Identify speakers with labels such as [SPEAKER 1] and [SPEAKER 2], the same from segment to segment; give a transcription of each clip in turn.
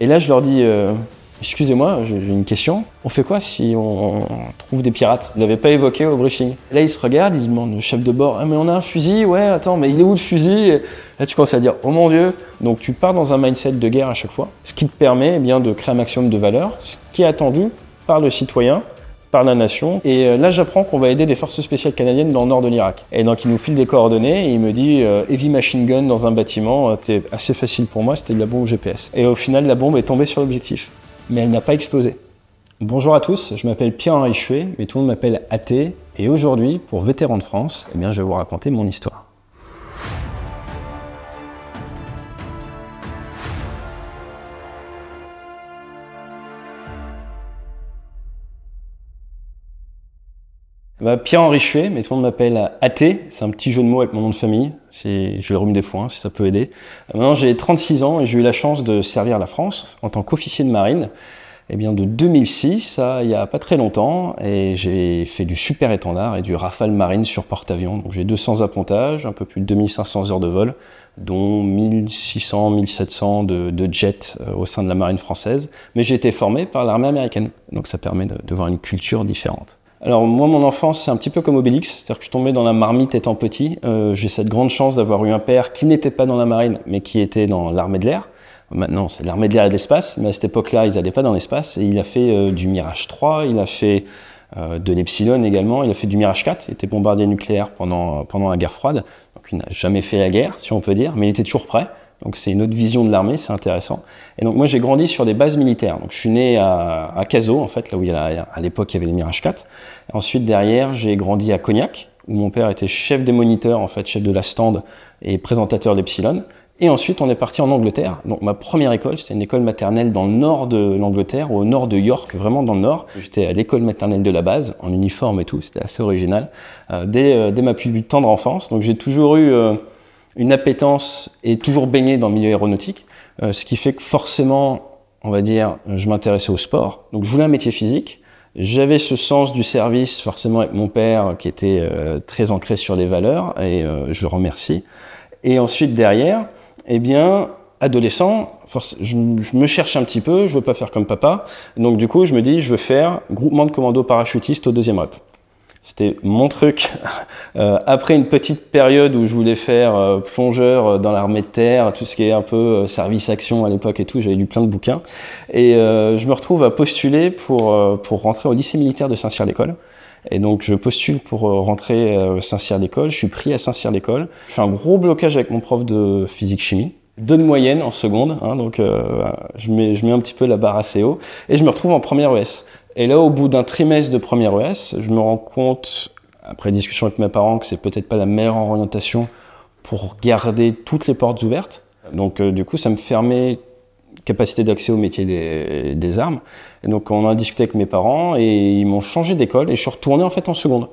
[SPEAKER 1] Et là, je leur dis excusez-moi, j'ai une question. On fait quoi si on trouve des pirates? Vous ne l'avez pas évoqué au briefing. Et là, ils se regardent, ils demandent au chef de bord ah, mais on a un fusil? Ouais, attends, mais il est où le fusil? Et là, tu commences à dire oh mon Dieu. Donc, tu pars dans un mindset de guerre à chaque fois, ce qui te permet eh bien, de créer un maximum de valeur, ce qui est attendu par le citoyen, par la nation. Et là, j'apprends qu'on va aider des forces spéciales canadiennes dans le nord de l'Irak. Et donc, il nous file des coordonnées et il me dit heavy machine gun dans un bâtiment. C'était assez facile pour moi, c'était de la bombe GPS. Et au final, la bombe est tombée sur l'objectif, mais elle n'a pas explosé. Bonjour à tous, je m'appelle Pierre-Henri Chuet, mais tout le monde m'appelle AT. Et aujourd'hui, pour Vétérans de France, eh bien, je vais vous raconter mon histoire. Pierre-Henri Chuet, mais tout le monde m'appelle AT, c'est un petit jeu de mots avec mon nom de famille, je le rhume des fois, si ça peut aider. Maintenant j'ai 36 ans et j'ai eu la chance de servir la France en tant qu'officier de marine. Eh bien de 2006, il n'y a pas très longtemps, et j'ai fait du super étendard et du Rafale marine sur porte-avions. Donc j'ai 200 appontages, un peu plus de 2500 heures de vol, dont 1600, 1700 de jets au sein de la marine française. Mais j'ai été formé par l'armée américaine, donc ça permet de voir une culture différente. Alors moi, mon enfance, c'est un petit peu comme Obélix, c'est-à-dire que je tombais dans la marmite étant petit. J'ai cette grande chance d'avoir eu un père qui n'était pas dans la marine, mais qui était dans l'armée de l'air. Maintenant, c'est l'armée de l'air et de l'espace, mais à cette époque-là, ils n'allaient pas dans l'espace. Et il a fait du Mirage 3, il a fait de l'Epsilon également, il a fait du Mirage 4, il était bombardier nucléaire pendant la guerre froide. Donc il n'a jamais fait la guerre, si on peut dire, mais il était toujours prêt. Donc c'est une autre vision de l'armée, c'est intéressant. Et donc moi j'ai grandi sur des bases militaires. Donc je suis né à Cazaux, en fait, là où à l'époque il y avait le Mirage 4. Et ensuite derrière j'ai grandi à Cognac, où mon père était chef des moniteurs, en fait, chef de la stand et présentateur d'Epsilon. Et ensuite on est parti en Angleterre. Donc ma première école, c'était une école maternelle dans le nord de l'Angleterre, au nord de York, vraiment dans le nord. J'étais à l'école maternelle de la base, en uniforme et tout, c'était assez original, dès ma plus tendre enfance. Donc j'ai toujours eu une appétence et toujours baigné dans le milieu aéronautique, ce qui fait que forcément, on va dire, je m'intéressais au sport. Donc je voulais un métier physique. J'avais ce sens du service forcément avec mon père qui était très ancré sur les valeurs et je le remercie. Et ensuite derrière, eh bien, adolescent, je me cherche un petit peu, je veux pas faire comme papa. Donc du coup, je me dis, je veux faire groupement de commando parachutiste au 2e rep. C'était mon truc. Après une petite période où je voulais faire plongeur dans l'armée de terre, tout ce qui est un peu service-action à l'époque et tout, j'avais lu plein de bouquins. Et je me retrouve à postuler pour rentrer au lycée militaire de Saint-Cyr-l'École. Et donc je postule pour rentrer à Saint-Cyr-l'École, je suis pris à Saint-Cyr-l'École. Je fais un gros blocage avec mon prof de physique-chimie. 2 de moyenne en seconde, hein, donc je mets un petit peu la barre assez haut. Et je me retrouve en première ES. Et là, au bout d'un trimestre de première ES, je me rends compte, après discussion avec mes parents, que c'est peut-être pas la meilleure orientation pour garder toutes les portes ouvertes. Donc du coup, ça me fermait capacité d'accès au métier des armes. Et donc on a discuté avec mes parents et ils m'ont changé d'école et je suis retourné en fait en seconde.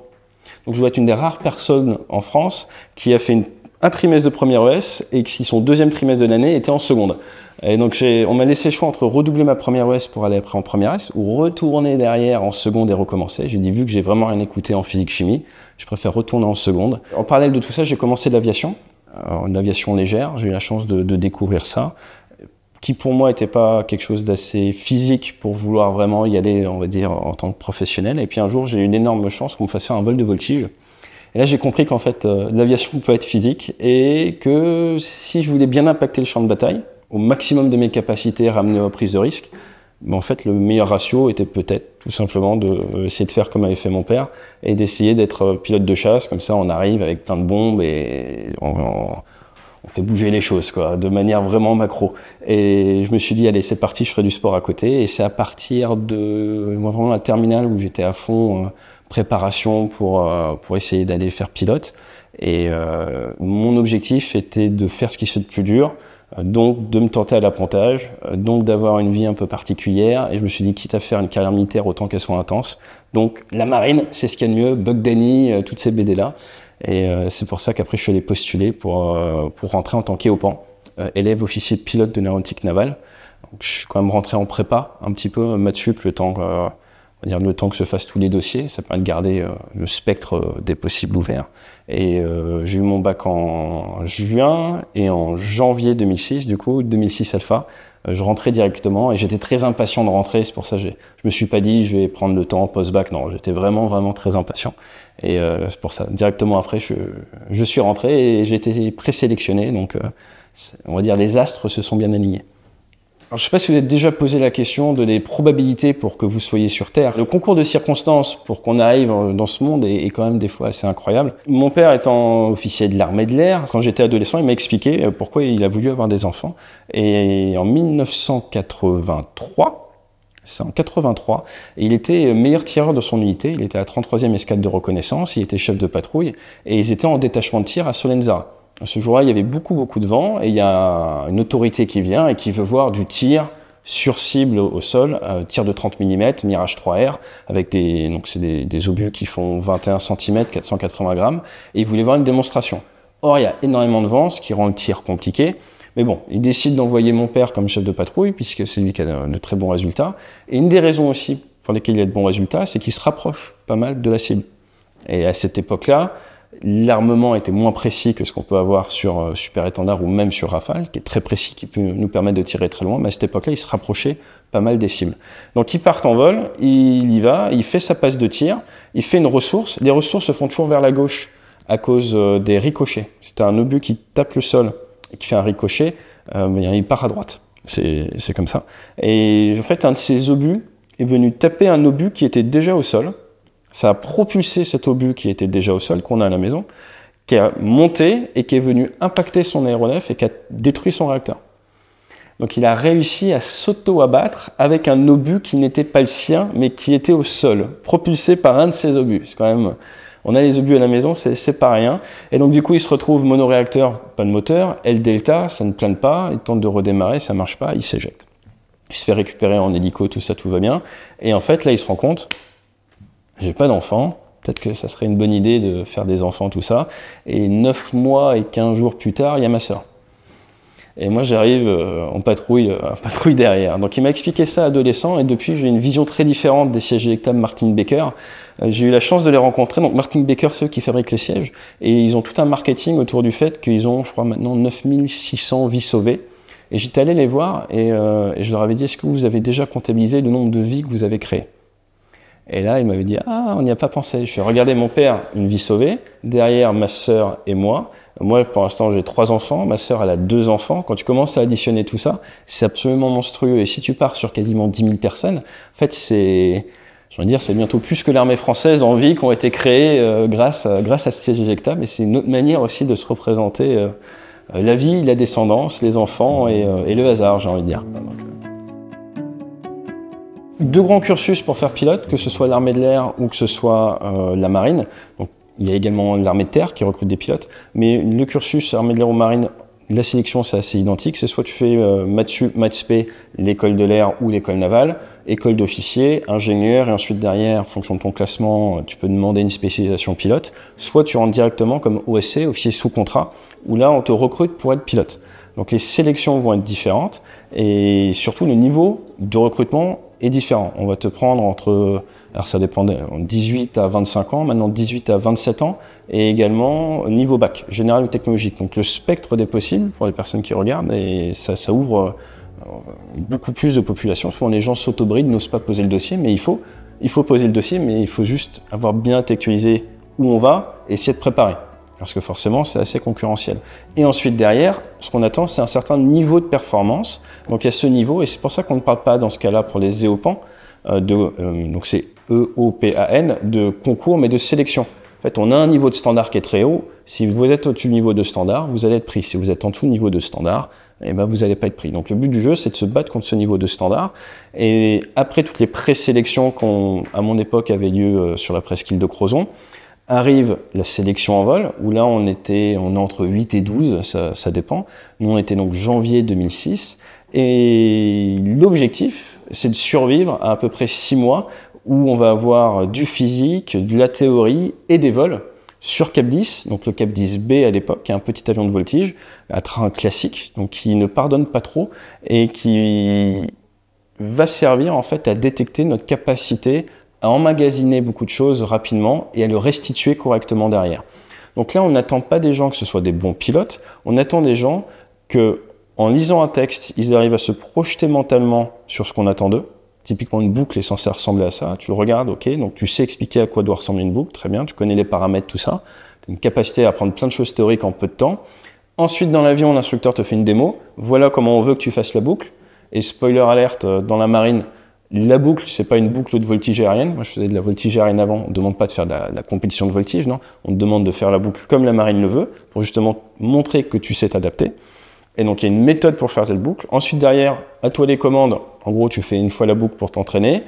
[SPEAKER 1] Donc je dois être une des rares personnes en France qui a fait un trimestre de première ES et qui son 2e trimestre de l'année était en seconde. Et donc on m'a laissé le choix entre redoubler ma première ES pour aller après en première ES ou retourner derrière en seconde et recommencer. J'ai dit vu que j'ai vraiment rien écouté en physique-chimie, je préfère retourner en seconde. En parallèle de tout ça, j'ai commencé de l'aviation, légère. J'ai eu la chance de découvrir ça, qui pour moi n'était pas quelque chose d'assez physique pour vouloir vraiment y aller, on va dire, en tant que professionnel. Et puis un jour, j'ai eu une énorme chance qu'on me fasse faire un vol de voltige. Et là, j'ai compris qu'en fait, l'aviation peut être physique et que si je voulais bien impacter le champ de bataille, au maximum de mes capacités ramenées aux prises de risque, en fait, le meilleur ratio était peut-être tout simplement d'essayer de faire comme avait fait mon père et d'essayer d'être pilote de chasse. Comme ça, on arrive avec plein de bombes et on fait bouger les choses, quoi, de manière vraiment macro. Et je me suis dit, allez, c'est parti, je ferai du sport à côté. Et c'est à partir de vraiment la terminale où j'étais à fond préparation pour essayer d'aller faire pilote. Et mon objectif était de faire ce qui se fait de plus dur, donc de me tenter à l'apprentissage, donc d'avoir une vie un peu particulière. Et je me suis dit, quitte à faire une carrière militaire, autant qu'elle soit intense. Donc la marine, c'est ce qu'il y a de mieux, Bug Danny, toutes ces BD-là. Et c'est pour ça qu'après je suis allé postuler pour rentrer en tant qu'EOPAN, élève officier de pilote de l'aéronautique navale. Donc je suis quand même rentré en prépa, un petit peu maths sup, le temps dire le temps que se fassent tous les dossiers, ça permet de garder le spectre des possibles ouverts. Et j'ai eu mon bac en juin, et en janvier 2006, du coup, 2006 alpha, je rentrais directement, et j'étais très impatient de rentrer. C'est pour ça que je me suis pas dit je vais prendre le temps post-bac, non, j'étais vraiment très impatient. Et c'est pour ça, directement après, je suis rentré et j'ai été présélectionné, donc on va dire les astres se sont bien alignés. Alors, je ne sais pas si vous avez déjà posé la question des probabilités pour que vous soyez sur Terre. Le concours de circonstances pour qu'on arrive dans ce monde est quand même des fois assez incroyable. Mon père étant officier de l'armée de l'air, quand j'étais adolescent, il m'a expliqué pourquoi il a voulu avoir des enfants. Et en 1983, c'est en 83, il était meilleur tireur de son unité, il était à la 33e escadre de reconnaissance, il était chef de patrouille, et ils étaient en détachement de tir à Solenzara. Ce jour-là, il y avait beaucoup de vent, et il y a une autorité qui vient et qui veut voir du tir sur cible au sol, tir de 30 mm, Mirage 3R, avec des obus qui font 21 cm, 480 grammes, et il voulait voir une démonstration. Or, il y a énormément de vent, ce qui rend le tir compliqué, mais bon, il décide d'envoyer mon père comme chef de patrouille, puisque c'est lui qui a de très bons résultats, et une des raisons aussi pour lesquelles il a de bons résultats, c'est qu'il se rapproche pas mal de la cible. Et à cette époque-là, l'armement était moins précis que ce qu'on peut avoir sur Super Étendard ou même sur Rafale, qui est très précis, qui peut nous permettre de tirer très loin, mais à cette époque-là, il se rapprochait pas mal des cibles. Donc il part en vol, il y va, il fait sa passe de tir, il fait une ressource. Les ressources se font toujours vers la gauche à cause des ricochets. C'est un obus qui tape le sol et qui fait un ricochet, il part à droite. C'est comme ça. Et en fait, un de ces obus est venu taper un obus qui était déjà au sol. Ça a propulsé cet obus qui était déjà au sol, qu'on a à la maison, qui a monté et qui est venu impacter son aéronef et qui a détruit son réacteur. Donc il a réussi à s'auto-abattre avec un obus qui n'était pas le sien, mais qui était au sol, propulsé par un de ses obus. C'est quand même, on a les obus à la maison, c'est pas rien. Et donc du coup, il se retrouve monoréacteur, pas de moteur, L-delta, ça ne plane pas, il tente de redémarrer, ça marche pas, il s'éjecte. Il se fait récupérer en hélico, tout ça, tout va bien. Et en fait, là, il se rend compte, j'ai pas d'enfants, peut-être que ça serait une bonne idée de faire des enfants, tout ça. Et 9 mois et 15 jours plus tard, il y a ma sœur. Et moi, j'arrive en patrouille derrière. Donc il m'a expliqué ça adolescent, et depuis, j'ai une vision très différente des sièges éjectables Martin Baker. J'ai eu la chance de les rencontrer. Donc Martin Baker, c'est eux qui fabriquent les sièges. Et ils ont tout un marketing autour du fait qu'ils ont, je crois maintenant, 9600 vies sauvées. Et j'étais allé les voir, et je leur avais dit, est-ce que vous avez déjà comptabilisé le nombre de vies que vous avez créées? Et là, il m'avait dit, ah, on n'y a pas pensé. Je fais, regardez mon père, une vie sauvée, derrière ma sœur et moi. Moi, pour l'instant, j'ai 3 enfants, ma sœur, elle a 2 enfants. Quand tu commences à additionner tout ça, c'est absolument monstrueux. Et si tu pars sur quasiment 10 000 personnes, en fait, c'est bientôt plus que l'armée française en vie qui ont été créées grâce à ce siège éjectable. Et c'est une autre manière aussi de se représenter la vie, la descendance, les enfants et le hasard, j'ai envie de dire. 2 grands cursus pour faire pilote, que ce soit l'armée de l'air ou que ce soit la marine. Donc, il y a également l'armée de terre qui recrute des pilotes, mais le cursus armée de l'air ou marine, la sélection c'est assez identique. C'est soit tu fais maths-spé, l'école de l'air ou l'école navale, école d'officier, ingénieur, et ensuite derrière, en fonction de ton classement, tu peux demander une spécialisation pilote. Soit tu rentres directement comme OSC, officier sous contrat, où là on te recrute pour être pilote. Donc les sélections vont être différentes, et surtout le niveau de recrutement est différent. On va te prendre entre, alors ça dépend, 18 à 25 ans, maintenant 18 à 27 ans, et également niveau bac, général ou technologique. Donc le spectre des possibles pour les personnes qui regardent, et ça ouvre beaucoup plus de population. Souvent les gens s'autobrident, n'osent pas poser le dossier, mais il faut poser le dossier, mais il faut juste avoir bien intellectualisé où on va et essayer de préparer. Parce que forcément, c'est assez concurrentiel. Et ensuite, derrière, ce qu'on attend, c'est un certain niveau de performance. Donc, il y a ce niveau, et c'est pour ça qu'on ne parle pas, dans ce cas-là, pour les EOPAN, donc c'est EOPAN, de concours, mais de sélection. En fait, on a un niveau de standard qui est très haut. Si vous êtes au-dessus du niveau de standard, vous allez être pris. Si vous êtes en dessous du niveau de standard, eh ben, vous n'allez pas être pris. Donc, le but du jeu, c'est de se battre contre ce niveau de standard. Et après toutes les présélections à mon époque, avaient lieu sur la presqu'île de Crozon, arrive la sélection en vol, où là on est entre 8 et 12, ça dépend. Nous on était donc janvier 2006, et l'objectif c'est de survivre à peu près 6 mois, où on va avoir du physique, de la théorie et des vols sur Cap 10, donc le Cap 10B à l'époque, qui est un petit avion de voltige, un train classique, donc qui ne pardonne pas trop, et qui va servir en fait à détecter notre capacité à emmagasiner beaucoup de choses rapidement et à le restituer correctement derrière. Donc là, on n'attend pas des gens que ce soit des bons pilotes, on attend des gens que, en lisant un texte, ils arrivent à se projeter mentalement sur ce qu'on attend d'eux. Typiquement, une boucle est censée ressembler à ça. Tu le regardes, ok, donc tu sais expliquer à quoi doit ressembler une boucle, très bien, tu connais les paramètres, tout ça. Tu as une capacité à apprendre plein de choses théoriques en peu de temps. Ensuite, dans l'avion, l'instructeur te fait une démo. Voilà comment on veut que tu fasses la boucle. Et spoiler alerte, dans la marine, la boucle, c'est pas une boucle de voltige aérienne. Moi, je faisais de la voltige aérienne avant. On ne demande pas de faire de la compétition de voltige, non. On te demande de faire la boucle comme la marine le veut, pour justement montrer que tu sais t'adapter. Et donc, il y a une méthode pour faire cette boucle. Ensuite, derrière, à toi les commandes. En gros, tu fais une fois la boucle pour t'entraîner.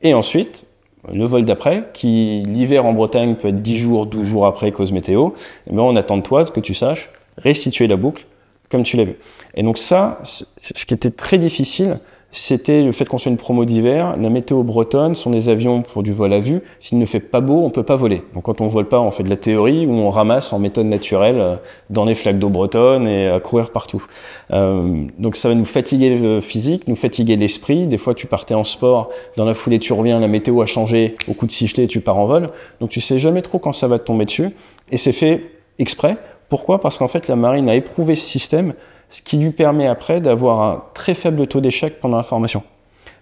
[SPEAKER 1] Et ensuite, le vol d'après, qui l'hiver en Bretagne peut être 10 jours, 12 jours après cause météo, et bien on attend de toi que tu saches restituer la boucle comme tu l'as vu. Et donc ça, ce qui était très difficile, c'était le fait qu'on soit une promo d'hiver. La météo bretonne sont des avions pour du vol à vue. S'il ne fait pas beau, on ne peut pas voler. Donc quand on ne vole pas, on fait de la théorie ou on ramasse en méthode naturelle dans les flaques d'eau bretonnes et à courir partout. Donc ça va nous fatiguer le physique, nous fatiguer l'esprit. Des fois, tu partais en sport, dans la foulée, tu reviens, la météo a changé, au coup de sifflet, tu pars en vol. Donc tu sais jamais trop quand ça va te tomber dessus. Et c'est fait exprès. Pourquoi? Parce qu'en fait, la marine a éprouvé ce système, ce qui lui permet après d'avoir un très faible taux d'échec pendant la formation.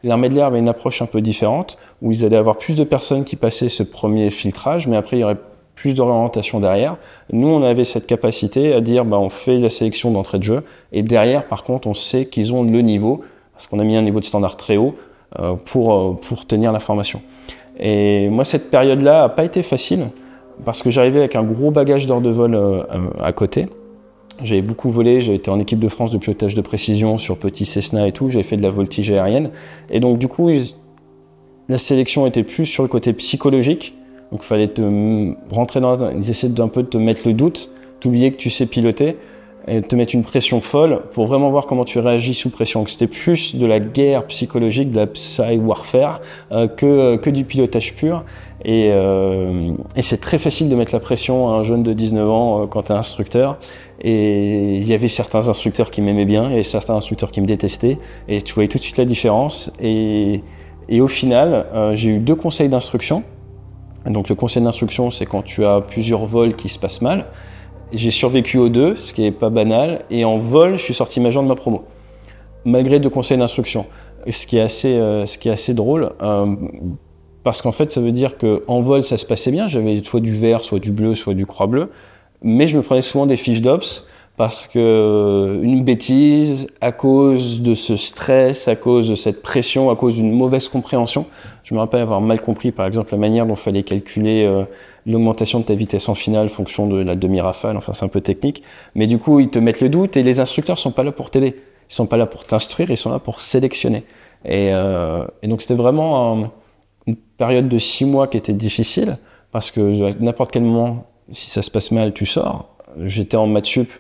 [SPEAKER 1] L'armée de l'air avait une approche un peu différente, où ils allaient avoir plus de personnes qui passaient ce premier filtrage, mais après il y aurait plus d'orientation derrière. Nous, on avait cette capacité à dire, on fait la sélection d'entrée de jeu, et derrière, par contre, on sait qu'ils ont le niveau, parce qu'on a mis un niveau de standard très haut, pour tenir la formation. Et moi, cette période-là n'a pas été facile, parce que j'arrivais avec un gros bagage d'heures de vol à côté. J'avais beaucoup volé, j'ai été en équipe de France de pilotage de précision sur petit Cessna et tout, j'avais fait de la voltige aérienne. Et donc du coup, la sélection était plus sur le côté psychologique. Donc il fallait rentrer ils essaient d'un peu de te mettre le doute, t'oublier que tu sais piloter, et te mettre une pression folle pour vraiment voir comment tu réagis sous pression. C'était plus de la guerre psychologique, de la psy-warfare, que du pilotage pur. Et c'est très facile de mettre la pression à un jeune de 19 ans quand tu es instructeur. Et il y avait certains instructeurs qui m'aimaient bien et certains instructeurs qui me détestaient. Et tu voyais tout de suite la différence. Et au final, j'ai eu 2 conseils d'instruction. Donc le conseil d'instruction, c'est quand tu as plusieurs vols qui se passent mal. J'ai survécu aux 2, ce qui n'est pas banal. Et en vol, je suis sorti major de ma promo, malgré 2 conseils d'instruction. Ce qui est assez drôle. Parce qu'en fait, ça veut dire qu'en vol, ça se passait bien. J'avais soit du vert, soit du bleu, soit du croix bleu. Mais je me prenais souvent des fiches d'ops parce qu'une bêtise, à cause de ce stress, à cause de cette pression, à cause d'une mauvaise compréhension. Je me rappelle avoir mal compris, par exemple, la manière dont il fallait calculer l'augmentation de ta vitesse en finale en fonction de la demi-rafale. Enfin, c'est un peu technique. Mais du coup, ils te mettent le doute et les instructeurs ne sont pas là pour t'aider. Ils ne sont pas là pour t'instruire, ils sont là pour sélectionner. Et donc, c'était vraiment une période de 6 mois qui était difficile parce que à n'importe quel moment, si ça se passe mal, tu sors. J'étais en maths sup,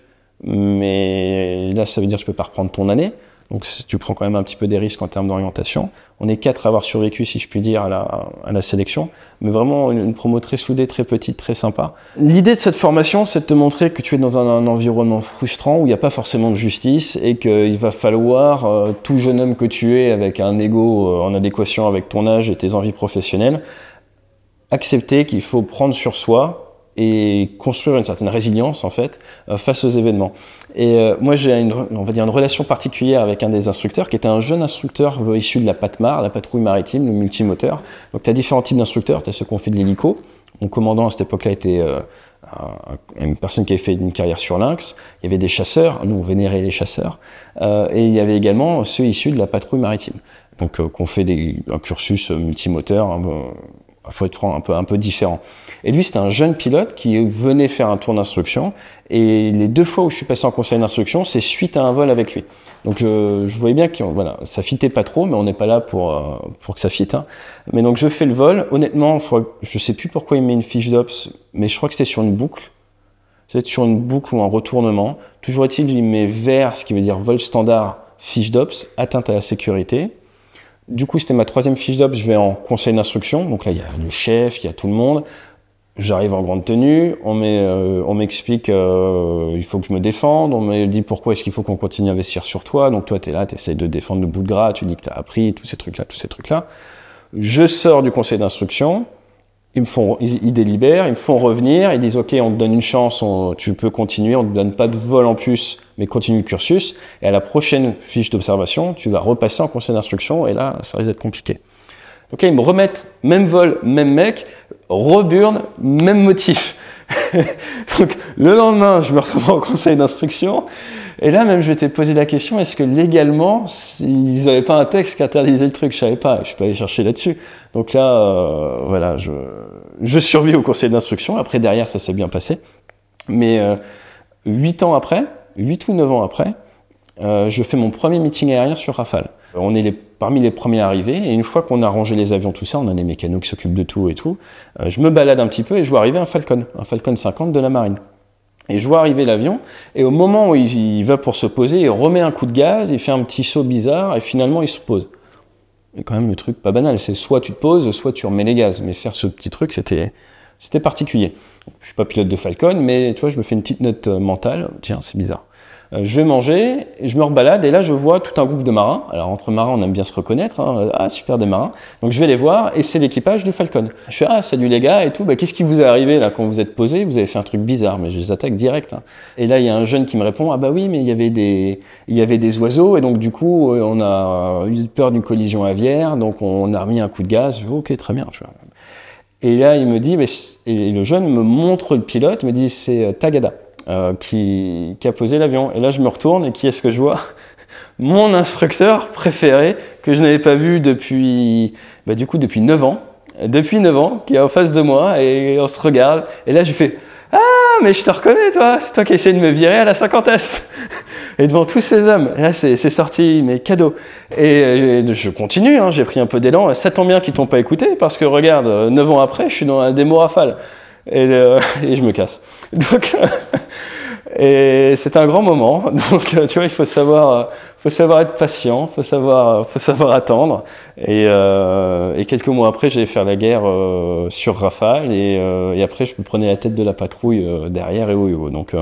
[SPEAKER 1] mais là, ça veut dire que tu peux pas reprendre ton année. Donc, tu prends quand même un petit peu des risques en termes d'orientation. On est 4 à avoir survécu, si je puis dire, à la sélection. Mais vraiment, une promo très soudée, très petite, très sympa. L'idée de cette formation, c'est de te montrer que tu es dans un environnement frustrant où il n'y a pas forcément de justice et qu'il va falloir, tout jeune homme que tu es, avec un ego en adéquation avec ton âge et tes envies professionnelles, accepter qu'il faut prendre sur soi et construire une certaine résilience en fait face aux événements. Et moi j'ai on va dire une relation particulière avec un des instructeurs qui était un jeune instructeur issu de la PATMAR, la patrouille maritime, le multimoteur. Donc tu as différents types d'instructeurs, tu as ceux qui ont fait de l'hélico. Mon commandant à cette époque-là était une personne qui avait fait une carrière sur Lynx. Il y avait des chasseurs, nous on vénérait les chasseurs, et il y avait également ceux issus de la patrouille maritime. Donc qui ont fait un cursus multimoteur, faut être franc, un peu différent. Et lui, c'était un jeune pilote qui venait faire un tour d'instruction. Et les 2 fois où je suis passé en conseil d'instruction, c'est suite à un vol avec lui. Donc je voyais bien que voilà, ça fitait pas trop, mais on n'est pas là pour que ça fitte. Hein. Mais donc je fais le vol. Honnêtement, je sais plus pourquoi il met une fiche d'ops, mais je crois que c'était sur une boucle. C'était sur une boucle ou un retournement. Toujours est-il qu'il met vert, ce qui veut dire vol standard, fiche d'ops, atteinte à la sécurité. Du coup, c'était ma 3e fiche d'ops, je vais en conseil d'instruction. Donc là, il y a le chef, il y a tout le monde. J'arrive en grande tenue, on m'explique il faut que je me défende, on me dit pourquoi est-ce qu'il faut qu'on continue à investir sur toi. Donc toi, tu es là, tu essaies de défendre le bout de gras, tu dis que tu as appris, tous ces trucs-là. Je sors du conseil d'instruction, ils délibèrent, ils me font revenir, ils disent ok, on te donne une chance, tu peux continuer, on ne te donne pas de vol en plus, mais continue le cursus, et à la prochaine fiche d'observation, tu vas repasser en conseil d'instruction, et là, ça risque d'être compliqué. Donc là, ils me remettent même vol, même mec, reburne, même motif. Donc le lendemain, je me retrouve en conseil d'instruction, et là même je m'étais posé la question, est-ce que légalement, ils n'avaient pas un texte qui interdisait le truc? Je savais pas, je peux aller chercher là-dessus. Donc là, voilà, je survis au conseil d'instruction, après derrière ça s'est bien passé. Mais 8 ans après, 8 ou 9 ans après, je fais mon premier meeting aérien sur Rafale. On est parmi les premiers arrivés, et une fois qu'on a rangé les avions, tout ça, on a des mécanos qui s'occupent de tout et tout, je me balade un petit peu et je vois arriver un Falcon 50 de la marine. Et je vois arriver l'avion, et au moment où il va pour se poser, il remet un coup de gaz, il fait un petit saut bizarre, et finalement il se pose. Et quand même le truc pas banal, c'est soit tu te poses, soit tu remets les gaz. Mais faire ce petit truc, c'était particulier. Je suis pas pilote de Falcon, mais tu vois, je me fais une petite note mentale, tiens, c'est bizarre. Je vais manger, je me rebalade, et là je vois tout un groupe de marins. Alors entre marins, on aime bien se reconnaître, hein. Ah super, des marins. Donc je vais les voir, et c'est l'équipage du Falcon. Je fais ah salut les gars et tout, bah, qu'est-ce qui vous est arrivé là quand vous êtes posé? Vous avez fait un truc bizarre, mais je les attaque direct. Hein. Et là il y a un jeune qui me répond, ah bah oui, mais il y avait des oiseaux, et donc du coup on a eu peur d'une collision aviaire, donc on a remis un coup de gaz. Je fais, ok, très bien. Et là il me dit, et le jeune me montre le pilote, me dit c'est Tagada. Qui a posé l'avion. Et là, je me retourne, et qui est-ce que je vois? Mon instructeur préféré, que je n'avais pas vu depuis 9 ans. Depuis 9 ans, qui est en face de moi, et on se regarde. Et là, je fais « Ah, mais je te reconnais, toi! C'est toi qui essayes de me virer à la 50S !» Et devant tous ces hommes, et là, c'est sorti, mes cadeaux. Et je continue, hein, j'ai pris un peu d'élan. Ça tombe bien qu'ils t'ont pas écouté, parce que regarde, 9 ans après, je suis dans un démo Rafale. Et je me casse. Donc, et c'est un grand moment. Donc, tu vois, il faut savoir être patient, faut savoir attendre. Et quelques mois après, j'allais faire la guerre sur Rafale. Et après, je me prenais la tête de la patrouille derrière et haut. Donc,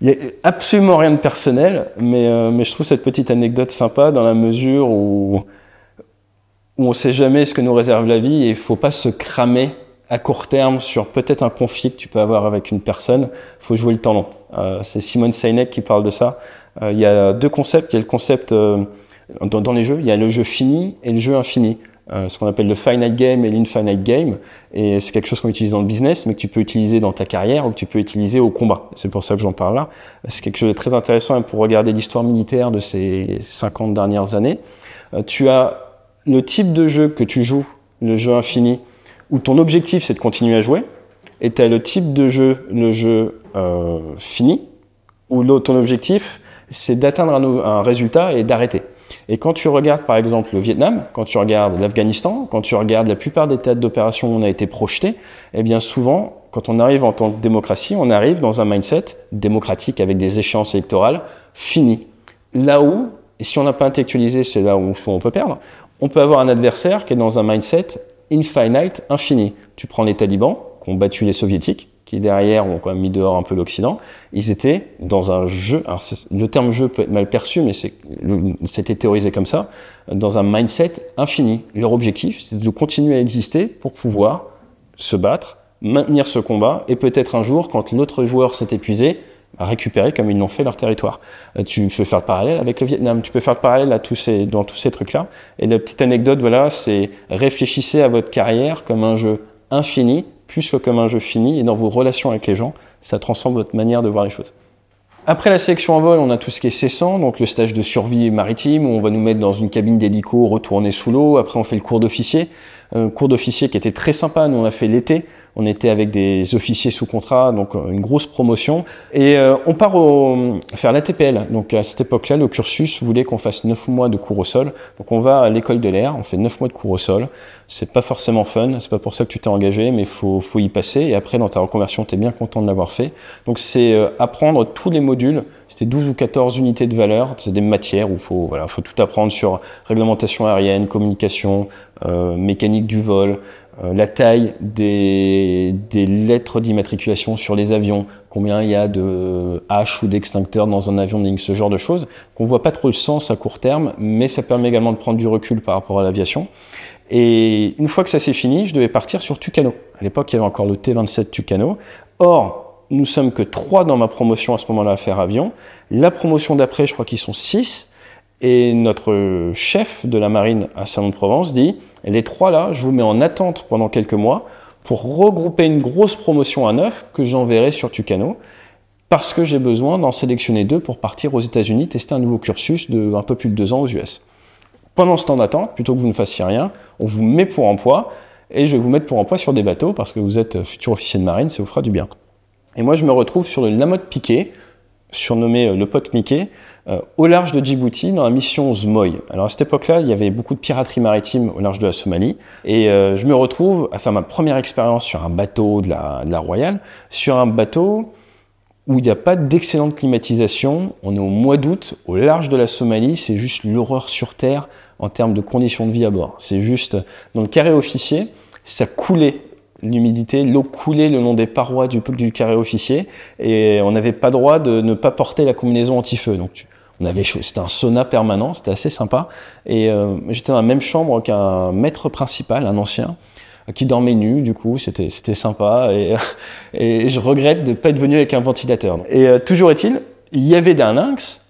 [SPEAKER 1] il n'y a absolument rien de personnel, mais je trouve cette petite anecdote sympa dans la mesure où on ne sait jamais ce que nous réserve la vie, et il ne faut pas se cramer à court terme sur peut-être un conflit que tu peux avoir avec une personne. Il faut jouer le temps long. C'est Simone Sinek qui parle de ça. Il y a deux concepts. Il y a le concept dans les jeux, il y a le jeu fini et le jeu infini. Ce qu'on appelle le finite game et l'infinite game. Et c'est quelque chose qu'on utilise dans le business, mais que tu peux utiliser dans ta carrière ou que tu peux utiliser au combat. C'est pour ça que j'en parle là. C'est quelque chose de très intéressant pour regarder l'histoire militaire de ces 50 dernières années. Tu as le type de jeu que tu joues, le jeu infini, où ton objectif c'est de continuer à jouer, et tu as le type de jeu, le jeu fini, où ton objectif c'est d'atteindre un résultat et d'arrêter. Et quand tu regardes par exemple le Vietnam, quand tu regardes l'Afghanistan, quand tu regardes la plupart des théâtres d'opération où on a été projeté, eh bien souvent, quand on arrive en tant que démocratie, on arrive dans un mindset démocratique avec des échéances électorales finies. Là où, et si on n'a pas intellectualisé, c'est là où on peut perdre, on peut avoir un adversaire qui est dans un mindset infinite, infini. Tu prends les talibans, qui ont battu les soviétiques, qui derrière ont quand même mis dehors un peu l'Occident, ils étaient dans un jeu, alors le terme jeu peut être mal perçu, mais c'était théorisé comme ça, dans un mindset infini. Leur objectif, c'est de continuer à exister pour pouvoir se battre, maintenir ce combat, et peut-être un jour, quand l'autre joueur s'est épuisé, récupérer comme ils l'ont fait leur territoire. Tu peux faire le parallèle avec le Vietnam, tu peux faire le parallèle dans tous ces trucs-là. Et la petite anecdote, voilà, c'est réfléchissez à votre carrière comme un jeu infini, plus que comme un jeu fini, et dans vos relations avec les gens, ça transforme votre manière de voir les choses. Après la sélection en vol, on a tout ce qui est C100, donc le stage de survie maritime, où on va nous mettre dans une cabine d'hélico, retourner sous l'eau. Après, on fait le cours d'officier. Cours d'officier qui était très sympa, nous on l'a fait l'été. On était avec des officiers sous contrat, donc une grosse promotion. Et on part faire l'ATPL. Donc à cette époque-là, le cursus voulait qu'on fasse 9 mois de cours au sol. Donc on va à l'école de l'air, on fait 9 mois de cours au sol. C'est pas forcément fun, c'est pas pour ça que tu t'es engagé, mais faut y passer. Et après, dans ta reconversion, tu es bien content de l'avoir fait. Donc c'est apprendre tous les modules. C'était 12 ou 14 unités de valeur. C'est des matières où faut tout apprendre sur réglementation aérienne, communication, mécanique du vol, la taille des lettres d'immatriculation sur les avions, combien il y a de H ou d'extincteurs dans un avion de ligne, ce genre de choses, qu'on ne voit pas trop le sens à court terme, mais ça permet également de prendre du recul par rapport à l'aviation. Et une fois que ça s'est fini, je devais partir sur Tucano. À l'époque, il y avait encore le T-27 Tucano. Or, nous sommes que 3 dans ma promotion à ce moment-là à faire avion. La promotion d'après, je crois qu'ils sont 6. Et notre chef de la marine à Salon-de-Provence dit « Les 3 là, je vous mets en attente pendant quelques mois pour regrouper une grosse promotion à 9 que j'enverrai sur Tucano parce que j'ai besoin d'en sélectionner 2 pour partir aux États-Unis tester un nouveau cursus de un peu plus de 2 ans aux US. Pendant ce temps d'attente, plutôt que vous ne fassiez rien, on vous met pour emploi et je vais vous mettre pour emploi sur des bateaux parce que vous êtes futur officier de marine, ça vous fera du bien. » Et moi, je me retrouve sur le Lamotte Piquet, surnommé le pote Mickey, au large de Djibouti, dans la mission Zmoy. Alors à cette époque-là, il y avait beaucoup de piraterie maritime au large de la Somalie, et je me retrouve à faire ma première expérience sur un bateau de la Royal, sur un bateau où il n'y a pas d'excellente climatisation. On est au mois d'août, au large de la Somalie, c'est juste l'horreur sur Terre en termes de conditions de vie à bord. C'est juste, dans le carré officier, ça coulait. L'humidité, l'eau coulait le long des parois du carré officier et on n'avait pas droit de ne pas porter la combinaison anti-feu. Donc on avait chaud, c'était un sauna permanent, c'était assez sympa. Et j'étais dans la même chambre qu'un maître principal, un ancien, qui dormait nu, du coup c'était sympa et je regrette de ne pas être venu avec un ventilateur. Et toujours est-il, il y avait d'un lynx,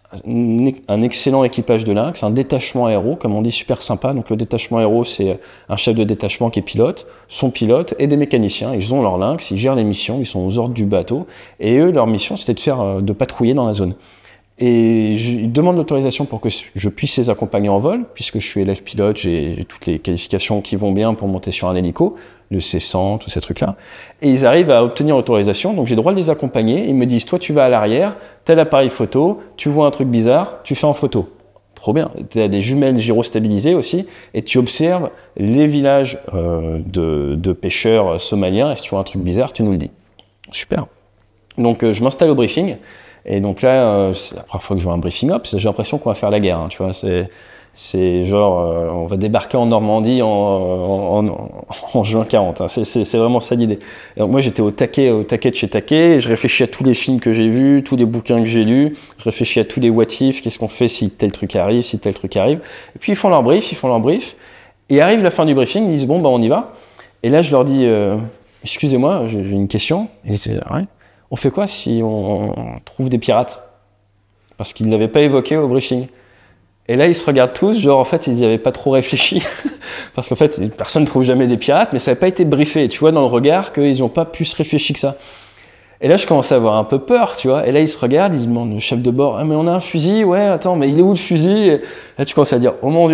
[SPEAKER 1] un excellent équipage de lynx, un détachement aéro, comme on dit, super sympa. Donc le détachement aéro, c'est un chef de détachement qui est pilote, son pilote et des mécaniciens. Ils ont leur lynx, ils gèrent les missions, ils sont aux ordres du bateau. Et eux, leur mission, c'était de patrouiller dans la zone. Et ils demandent l'autorisation pour que je puisse les accompagner en vol, puisque je suis élève pilote, j'ai toutes les qualifications qui vont bien pour monter sur un hélico, le C100, tous ces trucs-là. Et ils arrivent à obtenir l'autorisation, donc j'ai le droit de les accompagner. Ils me disent, toi tu vas à l'arrière, tel appareil photo, tu vois un truc bizarre, tu fais en photo. Trop bien. Tu as des jumelles gyrostabilisées aussi, et tu observes les villages de pêcheurs somaliens, et si tu vois un truc bizarre, tu nous le dis. Super. Donc je m'installe au briefing. Et donc là, c'est la première fois que je vois un briefing up, j'ai l'impression qu'on va faire la guerre, hein, tu vois, c'est genre, on va débarquer en Normandie en juin 40, hein, c'est vraiment ça l'idée. Moi j'étais au taquet de chez Taquet, je réfléchis à tous les films que j'ai vus, tous les bouquins que j'ai lus, je réfléchis à tous les what if, qu'est-ce qu'on fait si tel truc arrive, si tel truc arrive. Et puis ils font leur brief, et arrive la fin du briefing, ils disent bon bah on y va. Et là je leur dis, excusez-moi, j'ai une question, et c'est ouais. On fait quoi si on trouve des pirates? Parce qu'ils ne l'avaient pas évoqué au briefing. Et là, ils se regardent tous, genre en fait, ils n'y avaient pas trop réfléchi. Parce qu'en fait, personne ne trouve jamais des pirates, mais ça n'a pas été briefé. Tu vois dans le regard qu'ils n'ont pas plus réfléchi que ça. Et là, je commence à avoir un peu peur, tu vois. Et là, ils se regardent, ils demandent au chef de bord, ah, mais on a un fusil, ouais, attends, mais il est où le fusil? Et là, tu commences à dire, oh mon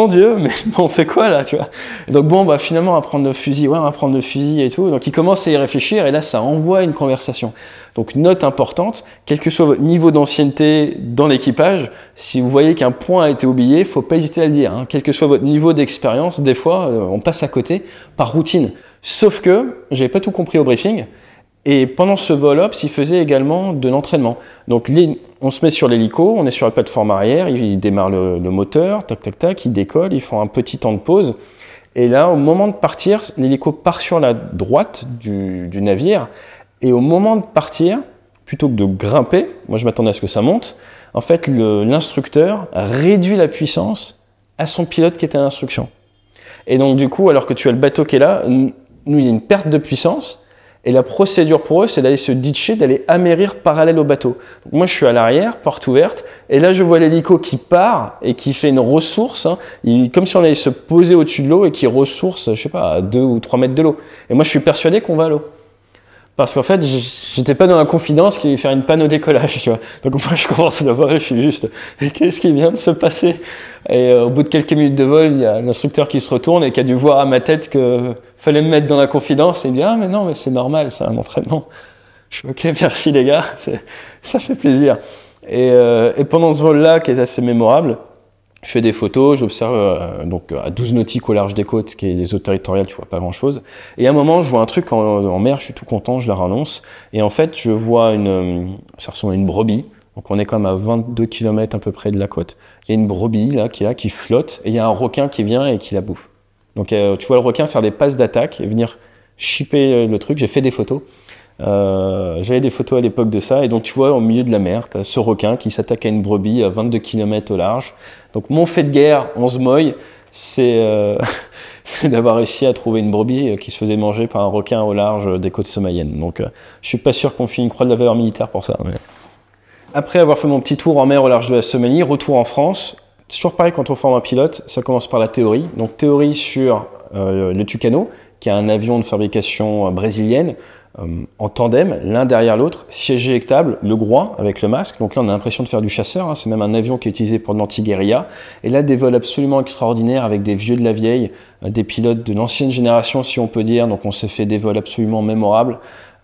[SPEAKER 1] Dieu, mais on fait quoi là, tu vois? Et donc bon, bah finalement, on va prendre le fusil, ouais, on va prendre le fusil et tout. Donc ils commencent à y réfléchir, et là, ça envoie une conversation. Donc note importante, quel que soit votre niveau d'ancienneté dans l'équipage, si vous voyez qu'un point a été oublié, il ne faut pas hésiter à le dire, hein. Quel que soit votre niveau d'expérience, des fois, on passe à côté par routine. Sauf que, j'avais pas tout compris au briefing. Et pendant ce vol-ops, il faisait également de l'entraînement. Donc on se met sur l'hélico, on est sur la plateforme arrière, il démarre le moteur, tac, tac, tac, il décolle, ils font un petit temps de pause. Et là, au moment de partir, l'hélico part sur la droite du navire. Et au moment de partir, plutôt que de grimper, moi je m'attendais à ce que ça monte, en fait l'instructeur réduit la puissance à son pilote qui était à l'instruction. Et donc du coup, alors que tu as le bateau qui est là, nous il y a une perte de puissance. Et la procédure pour eux, c'est d'aller se ditcher, d'aller amérir parallèle au bateau. Donc moi, je suis à l'arrière, porte ouverte, et là, je vois l'hélico qui part et qui fait une ressource, hein, comme si on allait se poser au-dessus de l'eau et qui ressource, je sais pas, à 2 ou 3 mètres de l'eau. Et moi, je suis persuadé qu'on va à l'eau. Parce qu'en fait, j'étais pas dans la confidence qu'il allait faire une panne au décollage, tu vois. Donc moi, je commence à voir et je suis juste, qu'est-ce qui vient de se passer? Et au bout de quelques minutes de vol, il y a l'instructeur qui se retourne et qui a dû voir à ma tête que fallait me mettre dans la confidence et il me dit, ah mais non, mais c'est normal, c'est un entraînement. Je suis ok, merci les gars, ça fait plaisir. Et pendant ce vol-là, qui est assez mémorable, je fais des photos, j'observe donc à 12 nautiques au large des côtes, qui est les eaux territoriales, tu vois pas grand-chose. Et à un moment, je vois un truc en mer, je suis tout content, je la rannonce. Et en fait, je vois ça ressemble à une brebis. Donc on est quand même à 22 km à peu près de la côte. Il y a une brebis là, qui flotte, et il y a un requin qui vient et qui la bouffe. Donc tu vois le requin faire des passes d'attaque et venir chipper le truc. J'ai fait des photos. J'avais des photos à l'époque de ça, et donc tu vois au milieu de la mer, tu as ce requin qui s'attaque à une brebis à 22 km au large. Donc mon fait de guerre en Zmoy, c'est d'avoir réussi à trouver une brebis qui se faisait manger par un requin au large des côtes somaliennes. Donc je suis pas sûr qu'on file une croix de la valeur militaire pour ça. Mais... Après avoir fait mon petit tour en mer au large de la Somalie, retour en France. C'est toujours pareil quand on forme un pilote, ça commence par la théorie. Donc théorie sur le Tucano, qui est un avion de fabrication brésilienne, en tandem, l'un derrière l'autre, siège éjectable, le Groix avec le masque. Donc là, on a l'impression de faire du chasseur. Hein. C'est même un avion qui est utilisé pour de l'anti-guérilla. Et là, des vols absolument extraordinaires avec des vieux de la vieille, des pilotes de l'ancienne génération, si on peut dire. Donc on s'est fait des vols absolument mémorables.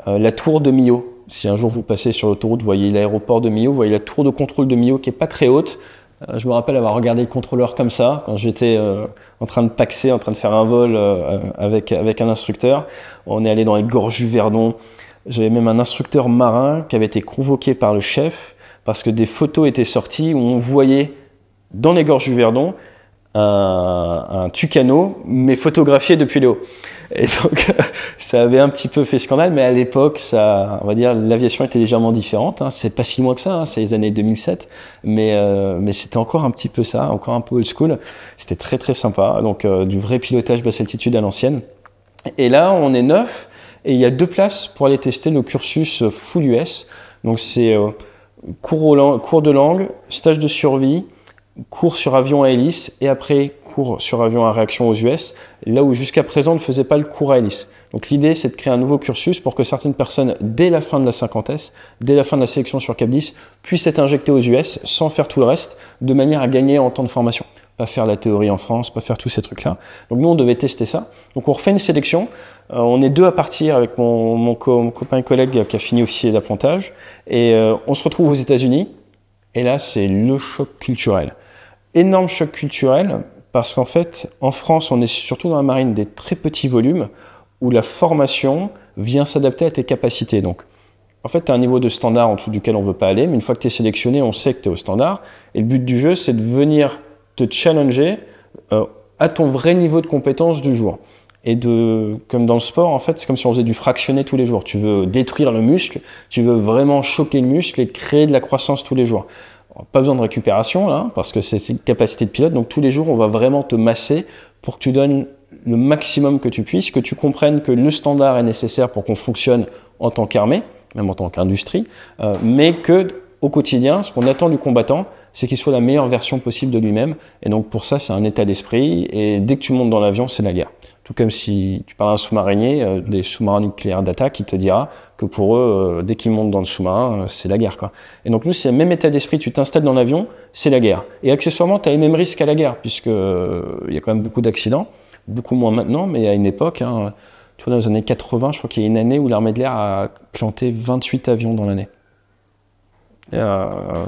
[SPEAKER 1] La tour de Millau. Si un jour vous passez sur l'autoroute, vous voyez l'aéroport de Millau, vous voyez la tour de contrôle de Millau qui n'est pas très haute. Je me rappelle avoir regardé le contrôleur comme ça, quand j'étais en train de paxer, en train de faire un vol avec un instructeur. On est allé dans les gorges du Verdon. J'avais même un instructeur marin qui avait été convoqué par le chef parce que des photos étaient sorties où on voyait dans les gorges du Verdon un Tucano, mais photographié depuis le haut. Et donc, ça avait un petit peu fait scandale, mais à l'époque, ça, on va dire, l'aviation était légèrement différente. Hein. C'est pas si loin que ça, hein, c'est les années 2007, mais c'était encore un petit peu ça, encore un peu old school. C'était très très sympa, donc du vrai pilotage basse altitude à l'ancienne. Et là, on est 9, et il y a 2 places pour aller tester nos cursus full US. Donc c'est cours de langue, stage de survie, cours sur avion à hélice, et après cours sur avion à réaction aux US, là où jusqu'à présent on ne faisait pas le cours à hélice. Donc l'idée c'est de créer un nouveau cursus pour que certaines personnes, dès la fin de la 50S, dès la fin de la sélection sur Cap 10, puissent être injectées aux US sans faire tout le reste, de manière à gagner en temps de formation. Pas faire la théorie en France, pas faire tous ces trucs-là. Donc nous on devait tester ça. Donc on refait une sélection, on est 2 à partir avec mon copain et collègue qui a fini officier d'appontage, et on se retrouve aux États-Unis, et là c'est le choc culturel. Énorme choc culturel, parce qu'en fait, en France, on est surtout dans la marine des très petits volumes où la formation vient s'adapter à tes capacités. Donc, en fait, tu as un niveau de standard en dessous duquel on ne veut pas aller, mais une fois que tu es sélectionné, on sait que tu es au standard. Et le but du jeu, c'est de venir te challenger à ton vrai niveau de compétence du jour. Et comme dans le sport, en fait, c'est comme si on faisait du fractionné tous les jours. Tu veux détruire le muscle, tu veux vraiment choquer le muscle et créer de la croissance tous les jours. Pas besoin de récupération là, parce que c'est une capacité de pilote. Donc tous les jours, on va vraiment te masser pour que tu donnes le maximum que tu puisses, que tu comprennes que le standard est nécessaire pour qu'on fonctionne en tant qu'armée, même en tant qu'industrie, mais que au quotidien, ce qu'on attend du combattant, c'est qu'il soit la meilleure version possible de lui-même. Et donc pour ça, c'est un état d'esprit. Et dès que tu montes dans l'avion, c'est la guerre. Tout comme si tu parles à un sous-marinier, des sous-marins nucléaires d'attaque, il te dira que pour eux, dès qu'ils montent dans le sous-marin, c'est la guerre, quoi. Et donc nous, c'est le même état d'esprit, tu t'installes dans l'avion, c'est la guerre. Et accessoirement, tu as les mêmes risques à la guerre, puisque il y a quand même beaucoup d'accidents, beaucoup moins maintenant, mais à une époque, hein, tu vois, dans les années 80, je crois qu'il y a une année où l'armée de l'air a planté 28 avions dans l'année.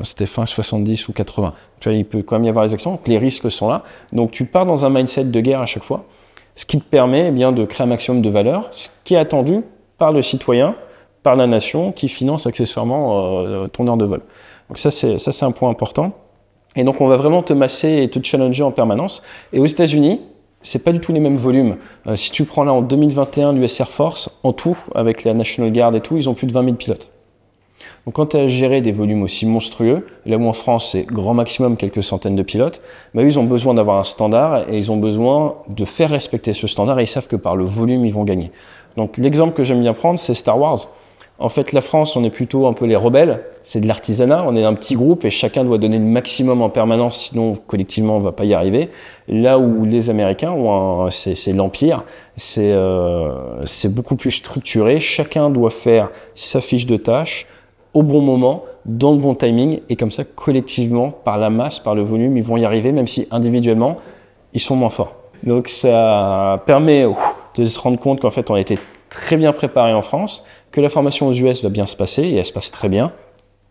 [SPEAKER 1] C'était fin 70 ou 80. Tu vois, il peut quand même y avoir des accidents, donc les risques sont là. Donc tu pars dans un mindset de guerre à chaque fois, ce qui te permet bien de créer un maximum de valeur, ce qui est attendu par le citoyen, par la nation, qui finance accessoirement ton heure de vol. Donc ça c'est un point important. Et donc on va vraiment te masser et te challenger en permanence. Et aux États-Unis, c'est pas du tout les mêmes volumes. Si tu prends là en 2021 l'US Air Force, en tout, avec la National Guard et tout, ils ont plus de 20 000 pilotes. Donc quand tu as géré des volumes aussi monstrueux, là où en France c'est grand maximum quelques centaines de pilotes, bah, ils ont besoin d'avoir un standard et ils ont besoin de faire respecter ce standard et ils savent que par le volume ils vont gagner. Donc l'exemple que j'aime bien prendre c'est Star Wars. En fait la France on est plutôt un peu les rebelles, c'est de l'artisanat, on est un petit groupe et chacun doit donner le maximum en permanence sinon collectivement on ne va pas y arriver. Là où les Américains, c'est l'Empire, c'est beaucoup plus structuré, chacun doit faire sa fiche de tâche, au bon moment, dans le bon timing, et comme ça, collectivement, par la masse, par le volume, ils vont y arriver, même si individuellement, ils sont moins forts. Donc ça permet de se rendre compte qu'en fait, on a été très bien préparé en France, que la formation aux US va bien se passer, et elle se passe très bien,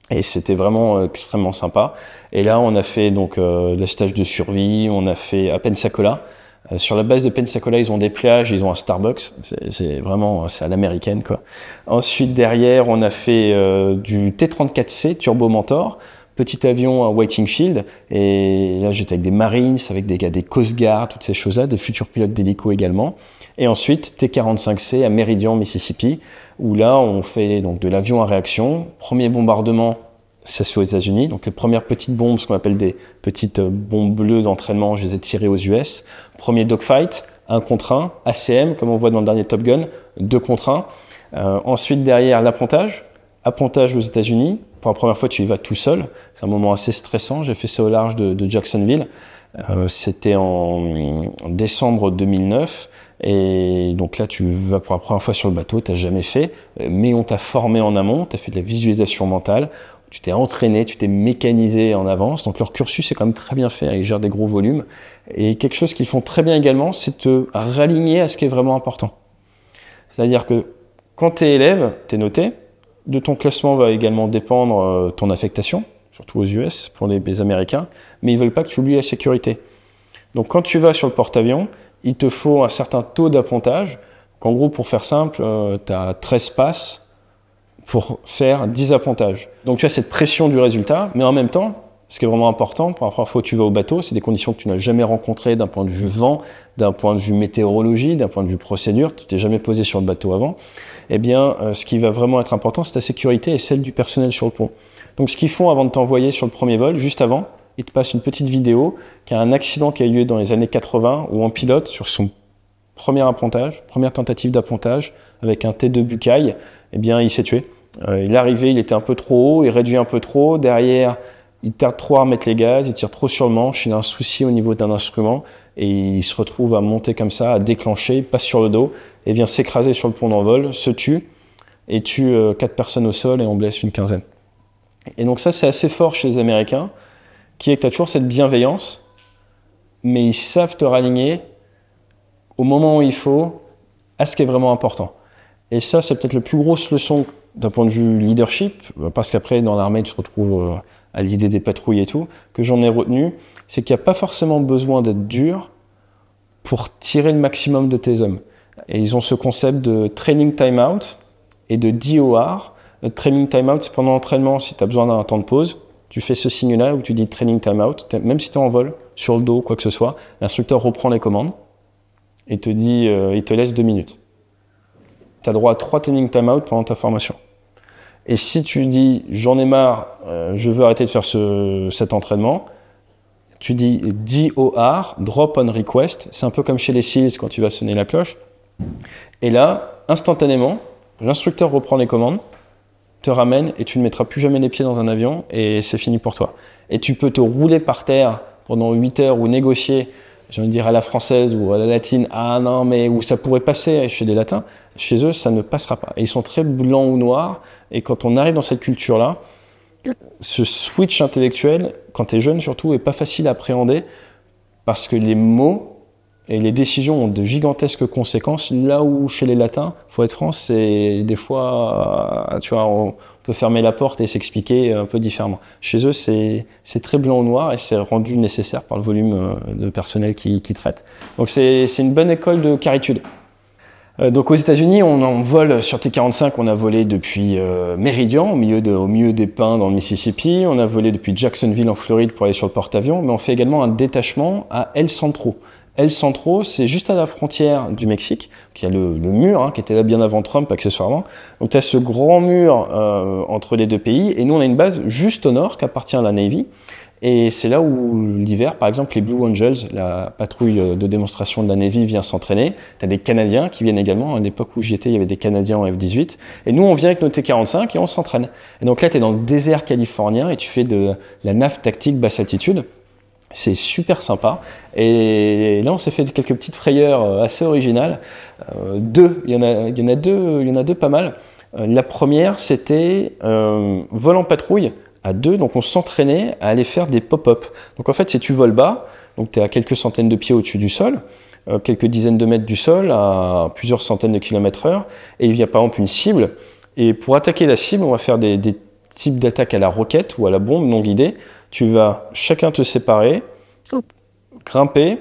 [SPEAKER 1] et c'était vraiment extrêmement sympa. Et là, on a fait donc le stage de survie, on a fait à Pensacola. Sur la base de Pensacola, ils ont des plages, ils ont un Starbucks, c'est vraiment à l'américaine, quoi. Ensuite, derrière, on a fait du T-34C Turbo Mentor, petit avion à Whiting Field, et là j'étais avec des Marines, avec des gars des Coast Guard, toutes ces choses-là, des futurs pilotes d'hélico également. Et ensuite, T-45C à Meridian, Mississippi, où là on fait donc de l'avion à réaction, premier bombardement Ça se fait aux États-Unis. Donc les premières petites bombes, ce qu'on appelle des petites bombes bleues d'entraînement, je les ai tirées aux US. Premier dogfight, 1 contre 1, ACM, comme on voit dans le dernier Top Gun, 2 contre 1. Ensuite, derrière, l'appontage. Appontage aux États-Unis. Pour la première fois, tu y vas tout seul. C'est un moment assez stressant. J'ai fait ça au large de Jacksonville. C'était en décembre 2009. Et donc là, tu vas pour la première fois sur le bateau. Tu n'as jamais fait. Mais on t'a formé en amont. Tu as fait de la visualisation mentale. Tu t'es entraîné, tu t'es mécanisé en avance. Donc leur cursus est quand même très bien fait. Ils gèrent des gros volumes. Et quelque chose qu'ils font très bien également, c'est te raligner à ce qui est vraiment important. C'est-à-dire que quand tu es élève, tu es noté. De ton classement va également dépendre ton affectation, surtout aux US, pour les Américains, mais ils ne veulent pas que tu oublies la sécurité. Donc quand tu vas sur le porte-avions, il te faut un certain taux d'appontage. En gros, pour faire simple, tu as 13 passes pour faire 10 appontages. Donc tu as cette pression du résultat, mais en même temps, ce qui est vraiment important, pour la première fois que tu vas au bateau, c'est des conditions que tu n'as jamais rencontrées d'un point de vue vent, d'un point de vue météorologie, d'un point de vue procédure, tu t'es jamais posé sur le bateau avant. Eh bien, ce qui va vraiment être important, c'est ta sécurité et celle du personnel sur le pont. Donc ce qu'ils font avant de t'envoyer sur le premier vol, juste avant, ils te passent une petite vidéo qui a un accident qui a eu lieu dans les années 80 où un pilote, sur son premier appontage, première tentative d'appontage, avec un T2 Buckeye, eh bien, il s'est tué. Il est arrivé, il était un peu trop haut, il réduit un peu trop, derrière, il tarde trop à remettre les gaz, il tire trop sur le manche, il a un souci au niveau d'un instrument et il se retrouve à monter comme ça, à déclencher, il passe sur le dos et vient s'écraser sur le pont d'envol, se tue et tue 4 personnes au sol et en blesse une quinzaine. Et donc ça, c'est assez fort chez les Américains, qui est que tu as toujours cette bienveillance, mais ils savent te raligner au moment où il faut à ce qui est vraiment important. Et ça, c'est peut-être la plus grosse leçon d'un point de vue leadership, parce qu'après, dans l'armée, tu te retrouves à l'idée des patrouilles et tout, que j'en ai retenu, c'est qu'il n'y a pas forcément besoin d'être dur pour tirer le maximum de tes hommes. Et ils ont ce concept de training time-out et de DOR. Le training time-out, c'est pendant l'entraînement, si tu as besoin d'un temps de pause, tu fais ce signe-là où tu dis training time-out, même si tu es en vol, sur le dos, quoi que ce soit, l'instructeur reprend les commandes et te dit, il te laisse 2 minutes. Tu as droit à 3 training time-out pendant ta formation. Et si tu dis, j'en ai marre, je veux arrêter de faire cet entraînement, tu dis DOR, Drop on Request, c'est un peu comme chez les SEALs quand tu vas sonner la cloche. Et là, instantanément, l'instructeur reprend les commandes, te ramène et tu ne mettras plus jamais les pieds dans un avion et c'est fini pour toi. Et tu peux te rouler par terre pendant 8 heures ou négocier, j'ai envie de dire à la française ou à la latine, ah non mais où ça pourrait passer chez des latins, chez eux ça ne passera pas. Et ils sont très blancs ou noirs et quand on arrive dans cette culture-là, ce switch intellectuel, quand tu es jeune surtout, est pas facile à appréhender parce que les mots et les décisions ont de gigantesques conséquences, là où chez les latins, faut être franc, c'est des fois, tu vois, on peut fermer la porte et s'expliquer un peu différemment. Chez eux, c'est très blanc ou noir et c'est rendu nécessaire par le volume de personnel qui traite. Donc c'est une bonne école de caritude. Donc aux États-Unis, on vole sur T-45, on a volé depuis Meridian, au milieu des pins dans le Mississippi, on a volé depuis Jacksonville en Floride pour aller sur le porte-avions, mais on fait également un détachement à El Centro. El Centro, c'est juste à la frontière du Mexique, il y a le mur hein, qui était là bien avant Trump accessoirement. Donc tu as ce grand mur entre les deux pays et nous on a une base juste au nord qui appartient à la Navy. Et c'est là où l'hiver, par exemple, les Blue Angels, la patrouille de démonstration de la Navy, vient s'entraîner. Tu as des Canadiens qui viennent également. À l'époque où j'y étais, il y avait des Canadiens en F-18. Et nous, on vient avec nos T-45 et on s'entraîne. Et donc là, tu es dans le désert californien et tu fais de la NAV tactique basse altitude. C'est super sympa. Et là, on s'est fait quelques petites frayeurs assez originales. Il y en a deux pas mal. La première, c'était vol en patrouille à 2. Donc, on s'entraînait à aller faire des pop-up. Donc, en fait, si tu voles bas, donc tu es à quelques centaines de pieds au-dessus du sol, quelques dizaines de mètres du sol, à plusieurs centaines de kilomètres/heure, et il y a par exemple une cible. Et pour attaquer la cible, on va faire des types d'attaques à la roquette ou à la bombe non guidée. Tu vas chacun te séparer, grimper,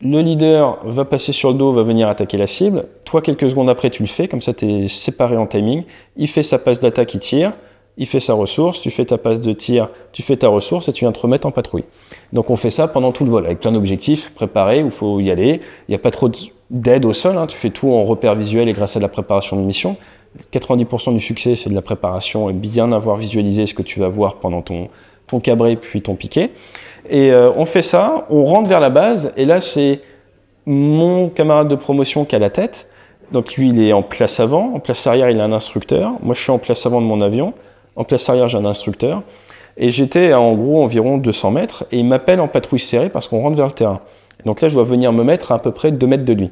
[SPEAKER 1] le leader va passer sur le dos, va venir attaquer la cible. Toi, quelques secondes après, tu le fais, comme ça tu es séparé en timing. Il fait sa passe d'attaque, il tire, il fait sa ressource, tu fais ta passe de tir, tu fais ta ressource et tu viens te remettre en patrouille. Donc on fait ça pendant tout le vol, avec plein d'objectifs préparés où il faut y aller. Il n'y a pas trop d'aide au sol, hein. Tu fais tout en repère visuel et grâce à la préparation de mission. 90% du succès, c'est de la préparation et bien avoir visualisé ce que tu vas voir pendant ton cabré puis ton piqué. Et on fait ça, on rentre vers la base, et là, c'est mon camarade de promotion qui a la tête. Donc lui, il est en place avant, en place arrière, il a un instructeur. Moi, je suis en place avant de mon avion. En place arrière, j'ai un instructeur. Et j'étais à en gros environ 200 mètres, et il m'appelle en patrouille serrée parce qu'on rentre vers le terrain. Donc là, je dois venir me mettre à peu près 2 mètres de lui.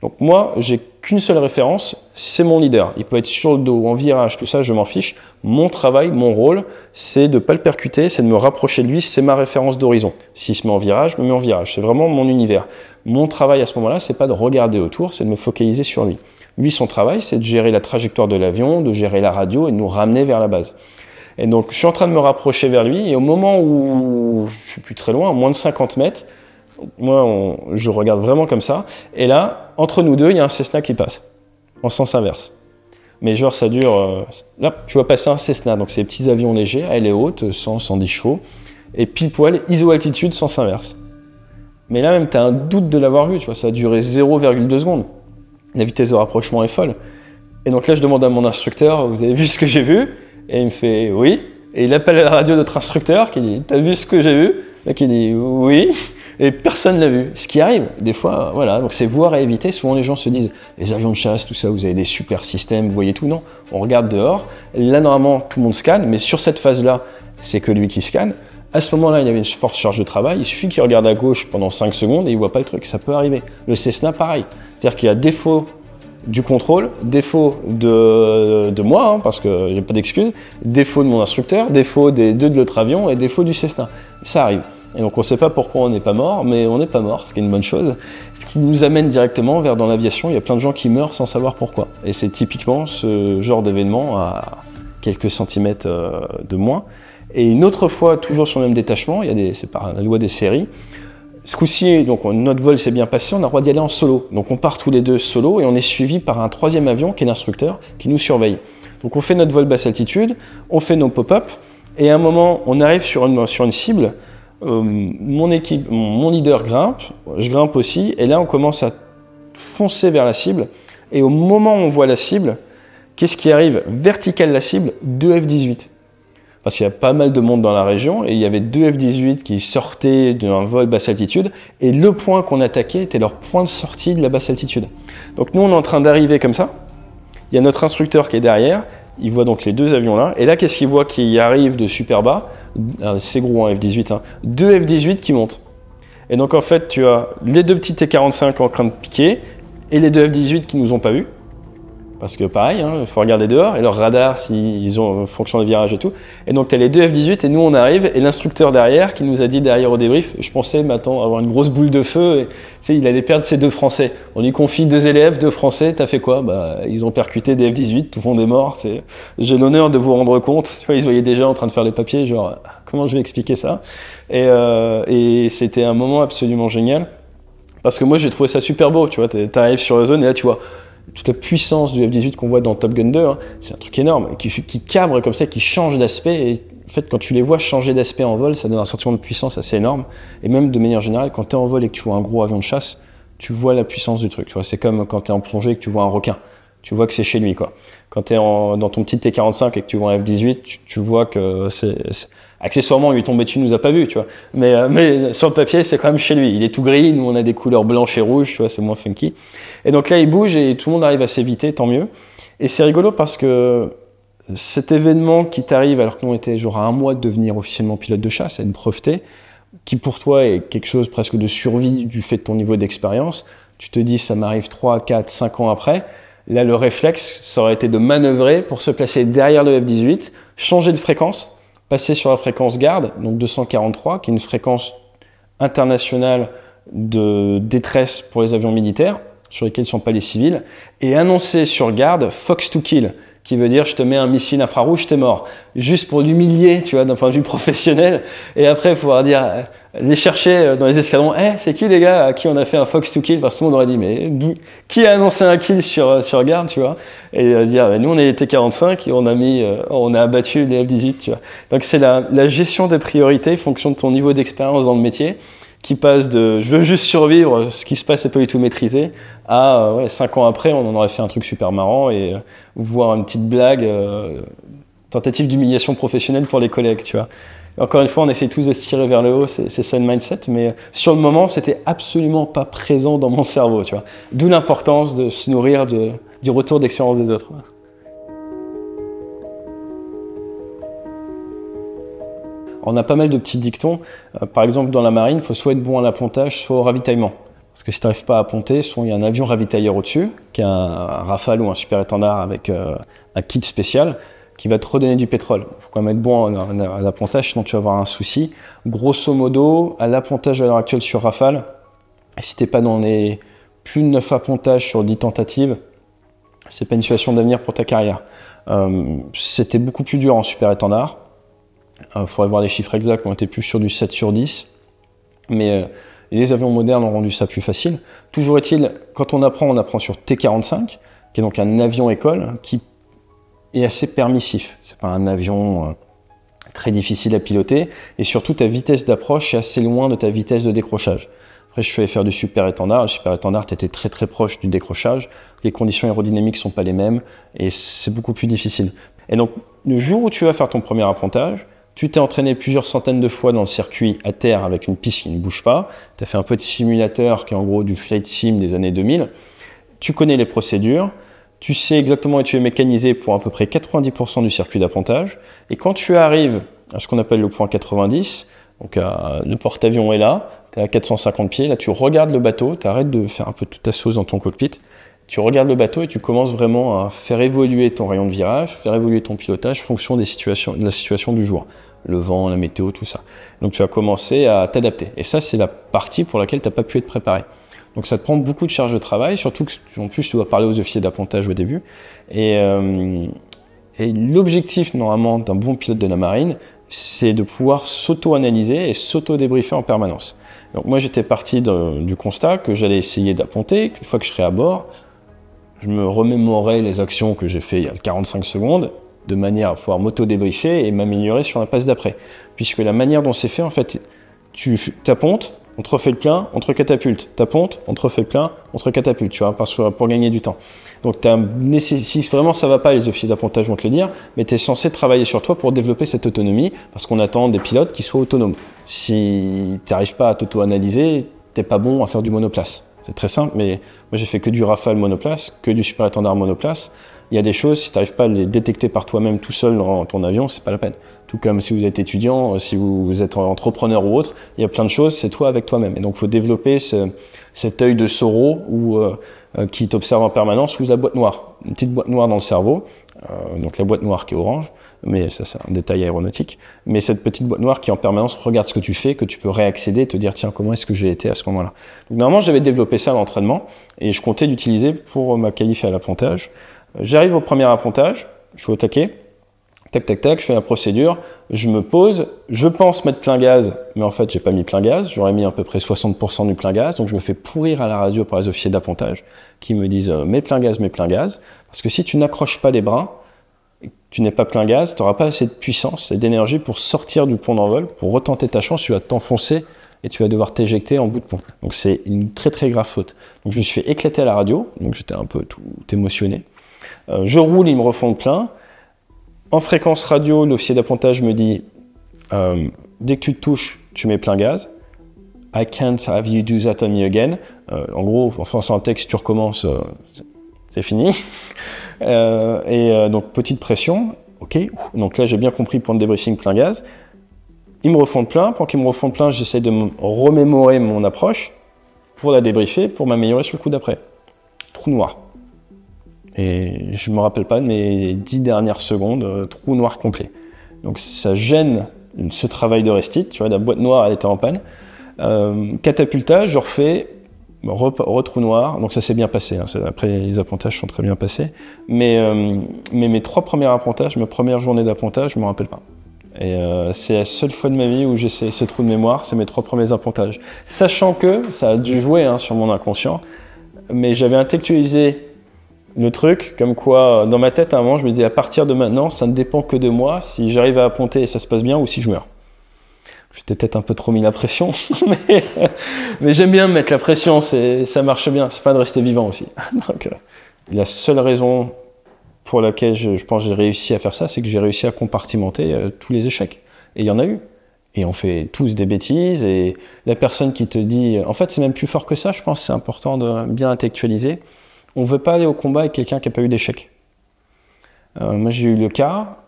[SPEAKER 1] Donc moi, j'ai qu'une seule référence, c'est mon leader. Il peut être sur le dos, en virage, tout ça, je m'en fiche. Mon travail, mon rôle, c'est de ne pas le percuter, c'est de me rapprocher de lui, c'est ma référence d'horizon. S'il se met en virage, je me mets en virage. C'est vraiment mon univers. Mon travail à ce moment-là, c'est pas de regarder autour, c'est de me focaliser sur lui. Lui, son travail, c'est de gérer la trajectoire de l'avion, de gérer la radio et de nous ramener vers la base. Et donc, je suis en train de me rapprocher vers lui, et au moment où je suis plus très loin, à moins de 50 mètres, moi, je regarde vraiment comme ça, et là, entre nous deux, il y a un Cessna qui passe, en sens inverse. Mais genre, ça dure... là, tu vois passer un Cessna, donc c'est des petits avions légers, elle est haute, 110 chevaux, et pile poil, iso-altitude, sens inverse. Mais là, même, tu as un doute de l'avoir vu, tu vois, ça a duré 0,2 secondes. La vitesse de rapprochement est folle. Et donc là, je demande à mon instructeur, vous avez vu ce que j'ai vu? Et il me fait oui. Et il appelle à la radio notre instructeur qui dit, t'as vu ce que j'ai vu? Là, qui dit oui. Et personne l'a vu. Ce qui arrive, des fois, voilà. Donc c'est voir et éviter. Souvent, les gens se disent, les avions de chasse, tout ça, vous avez des super systèmes, vous voyez tout. Non, on regarde dehors. Là, normalement, tout le monde scanne, mais sur cette phase-là, c'est que lui qui scanne. À ce moment-là, il y avait une forte charge de travail. Il suffit qu'il regarde à gauche pendant 5 secondes et il voit pas le truc. Ça peut arriver. Le Cessna, pareil. C'est-à-dire qu'il y a défaut du contrôle, défaut de moi, hein, parce qu'il n'y a pas d'excuse, défaut de mon instructeur, défaut des deux de l'autre avion et défaut du Cessna. Ça arrive. Et donc on ne sait pas pourquoi on n'est pas mort, mais on n'est pas mort, ce qui est une bonne chose. Ce qui nous amène directement vers, dans l'aviation, il y a plein de gens qui meurent sans savoir pourquoi. Et c'est typiquement ce genre d'événement à quelques centimètres de moins. Et une autre fois, toujours sur le même détachement, c'est par la loi des séries. Ce coup-ci, donc notre vol s'est bien passé, on a le droit d'y aller en solo. Donc on part tous les deux solo et on est suivi par un troisième avion qui est l'instructeur qui nous surveille. Donc on fait notre vol basse altitude, on fait nos pop-up et à un moment on arrive sur une cible. Mon leader grimpe, je grimpe aussi et là on commence à foncer vers la cible et au moment où on voit la cible, qu'est-ce qui arrive? Verticale la cible, 2 F-18. Parce qu'il y a pas mal de monde dans la région, et il y avait 2 F-18 qui sortaient d'un vol basse altitude, et le point qu'on attaquait était leur point de sortie de la basse altitude. Donc nous, on est en train d'arriver comme ça, il y a notre instructeur qui est derrière, il voit donc les deux avions là, et là, qu'est-ce qu'il voit qui arrive de super bas? C'est gros, un F-18, hein. 2 F-18 qui montent. Et donc en fait, tu as les deux petits T-45 en train de piquer, et les deux F-18 qui nous ont pas vus. Parce que pareil, il faut regarder dehors, et leur radar, s'ils ont fonction de virage et tout. Et donc tu as les deux F-18, et nous on arrive, et l'instructeur derrière, qui nous a dit derrière au débrief, je pensais maintenant avoir une grosse boule de feu, et tu sais, il allait perdre ses deux Français. On lui confie 2 élèves, 2 Français, t'as fait quoi? Bah, ils ont percuté des F-18, tout le monde est mort, j'ai l'honneur de vous rendre compte. Tu vois, ils voyaient déjà en train de faire les papiers, genre, comment je vais expliquer ça? Et c'était un moment absolument génial, parce que moi j'ai trouvé ça super beau, tu vois, t'arrives sur la zone, et là tu vois, toute la puissance du F-18 qu'on voit dans Top Gun 2, hein, c'est un truc énorme, qui cabre comme ça, qui change d'aspect. Et en fait, quand tu les vois changer d'aspect en vol, ça donne un sentiment de puissance assez énorme. Et même de manière générale, quand tu es en vol et que tu vois un gros avion de chasse, tu vois la puissance du truc. C'est comme quand tu es en plongée et que tu vois un requin. Tu vois que c'est chez lui, quoi. Quand tu es dans ton petit T-45 et que tu vois un F-18, tu vois que accessoirement, lui tomber dessus, il nous a pas vu, tu vois. Mais sur le papier, c'est quand même chez lui. Il est tout gris, nous on a des couleurs blanches et rouges, tu vois, c'est moins funky. Et donc là, il bouge et tout le monde arrive à s'éviter, tant mieux. Et c'est rigolo parce que cet événement qui t'arrive alors que nous on était genre à 1 mois de devenir officiellement pilote de chasse, à une brevetée, qui pour toi est quelque chose presque de survie du fait de ton niveau d'expérience, tu te dis ça m'arrive 3, 4, 5 ans après. Là, le réflexe, ça aurait été de manœuvrer pour se placer derrière le F-18, changer de fréquence, passer sur la fréquence garde, donc 243, qui est une fréquence internationale de détresse pour les avions militaires, sur lesquels ne sont pas les civils, et annoncer sur garde Fox to kill, qui veut dire je te mets un missile infrarouge, t'es mort. Juste pour l'humilier, tu vois, d'un point de vue professionnel, et après pouvoir dire, les chercher dans les escadrons, c'est qui les gars à qui on a fait un Fox to kill? Parce que tout le monde aurait dit, mais qui a annoncé un kill sur garde, tu vois? Et dire, nous on est les T-45 et on a abattu les F-18, tu vois. Donc c'est la gestion des priorités, fonction de ton niveau d'expérience dans le métier, qui passe de je veux juste survivre, ce qui se passe n'est pas du tout maîtrisé, à 5 ans après, on en aurait fait un truc super marrant et voir une petite blague, tentative d'humiliation professionnelle pour les collègues, tu vois. Encore une fois, on essaie tous de se tirer vers le haut, c'est ça le mindset, mais sur le moment, c'était absolument pas présent dans mon cerveau, tu vois. D'où l'importance de se nourrir du retour d'expérience des autres. On a pas mal de petits dictons. Par exemple, dans la marine, il faut soit être bon à l'appontage, soit au ravitaillement. Parce que si tu n'arrives pas à ponter, soit il y a un avion ravitailleur au-dessus, qui est un Rafale ou un super étendard avec un kit spécial, qui va te redonner du pétrole. Il faut quand même être bon à l'appontage, sinon tu vas avoir un souci. Grosso modo, à l'appontage à l'heure actuelle sur Rafale, si tu n'es pas dans les plus de 9 appontages sur 10 tentatives, c'est pas une situation d'avenir pour ta carrière. C'était beaucoup plus dur en super étendard. Il faudrait voir les chiffres exacts, on était plus sur du 7 sur 10. Mais les avions modernes ont rendu ça plus facile. Toujours est-il, quand on apprend sur T-45, qui est donc un avion école, qui est assez permissif. C'est pas un avion très difficile à piloter. Et surtout, ta vitesse d'approche est assez loin de ta vitesse de décrochage. Après, je suis allé faire du super étendard. Le super étendard, tu étais très très proche du décrochage. Les conditions aérodynamiques ne sont pas les mêmes et c'est beaucoup plus difficile. Et donc, le jour où tu vas faire ton premier appontage, tu t'es entraîné plusieurs centaines de fois dans le circuit à terre avec une piste qui ne bouge pas. Tu as fait un peu de simulateur qui est en gros du flight sim des années 2000. Tu connais les procédures. Tu sais exactement où tu es mécanisé pour à peu près 90% du circuit d'appontage. Et quand tu arrives à ce qu'on appelle le point 90, donc le porte-avions est là, tu es à 450 pieds, là tu regardes le bateau, tu arrêtes de faire un peu toute ta sauce dans ton cockpit, tu regardes le bateau et tu commences vraiment à faire évoluer ton rayon de virage, faire évoluer ton pilotage en fonction de la situation du jour. Le vent, la météo, tout ça. Donc tu vas commencer à t'adapter. Et ça, c'est la partie pour laquelle tu n'as pas pu être préparé. Donc ça te prend beaucoup de charge de travail, surtout que en plus tu dois parler aux officiers d'appontage au début. Et l'objectif normalement d'un bon pilote de la marine, c'est de pouvoir s'auto-analyser et s'auto-débriefer en permanence. Donc moi j'étais parti du constat que j'allais essayer d'apponter, qu'une fois que je serais à bord, je me remémorais les actions que j'ai fait il y a 45 secondes, de manière à pouvoir m'auto-débriefer et m'améliorer sur la passe d'après. Puisque la manière dont c'est fait, en fait, tu t'appontes, on te refait le plein, on te recatapulte. T'appontes, on te refait le plein, on te recatapulte, tu vois, pour gagner du temps. Donc si vraiment ça va pas, les officiers d'appontage vont te le dire, mais tu es censé travailler sur toi pour développer cette autonomie, parce qu'on attend des pilotes qui soient autonomes. Si tu n'arrives pas à t'auto-analyser, tu n'es pas bon à faire du monoplace. C'est très simple, mais moi j'ai fait que du Rafale monoplace, que du super étendard monoplace. Il y a des choses, si tu n'arrives pas à les détecter par toi-même tout seul dans ton avion, c'est pas la peine. Tout comme si vous êtes étudiant, si vous êtes entrepreneur ou autre, il y a plein de choses, c'est toi avec toi-même. Et donc il faut développer cet œil de Soro qui t'observe en permanence sous la boîte noire. Une petite boîte noire dans le cerveau, donc la boîte noire qui est orange, mais ça c'est un détail aéronautique. Mais cette petite boîte noire qui en permanence regarde ce que tu fais, que tu peux réaccéder et te dire tiens, comment est-ce que j'ai été à ce moment-là. Donc normalement j'avais développé ça à l'entraînement et je comptais l'utiliser pour me qualifier à l'appontage. J'arrive au premier appontage, je suis au taquet, tac tac tac, je fais la procédure, je me pose, je pense mettre plein gaz, mais en fait j'ai pas mis plein gaz, j'aurais mis à peu près 60% du plein gaz, donc je me fais pourrir à la radio par les officiers d'appontage qui me disent mets plein gaz, parce que si tu n'accroches pas les brins, tu n'es pas plein gaz, tu n'auras pas assez de puissance et d'énergie pour sortir du pont d'envol, pour retenter ta chance, tu vas t'enfoncer et tu vas devoir t'éjecter en bout de pont. Donc c'est une très très grave faute. Donc je me suis fait éclater à la radio, donc j'étais un peu tout émotionné. Je roule, ils me refont le plein. En fréquence radio, l'officier d'appontage me dit dès que tu te touches, tu mets plein gaz. I can't have you do that on me again. En gros, en français en texte, tu recommences, c'est fini. Donc petite pression, ok. Donc là, j'ai bien compris point de débriefing plein gaz. Ils me refont le plein. Pour qu'ils me refont le plein, j'essaie de me remémorer mon approche pour la débriefer, pour m'améliorer sur le coup d'après. Trou noir. Et je ne me rappelle pas de mes 10 dernières secondes, trou noir complet. Donc ça gêne ce travail de restite, tu vois, la boîte noire elle était en panne. Catapultage, je refais, trou noir, donc ça s'est bien passé, hein. Après les appontages sont très bien passés. Mais mes 3 premiers appontages, ma première journée d'appontage, je ne me rappelle pas. Et c'est la seule fois de ma vie où j'ai ce trou de mémoire, c'est mes 3 premiers appontages. Sachant que, ça a dû jouer sur mon inconscient, mais j'avais intellectualisé le truc, comme quoi, dans ma tête, à un moment, je me disais, à partir de maintenant, ça ne dépend que de moi, si j'arrive à apponter et ça se passe bien, ou si je meurs. J'étais peut-être un peu trop mis la pression, mais j'aime bien me mettre la pression, ça marche bien, c'est pas de rester vivant aussi. Donc, la seule raison pour laquelle je pense que j'ai réussi à faire ça, c'est que j'ai réussi à compartimenter tous les échecs. Et il y en a eu. Et on fait tous des bêtises, et la personne qui te dit... En fait, c'est même plus fort que ça, je pense que c'est important de bien intellectualiser. On ne veut pas aller au combat avec quelqu'un qui n'a pas eu d'échec. Moi, j'ai eu le cas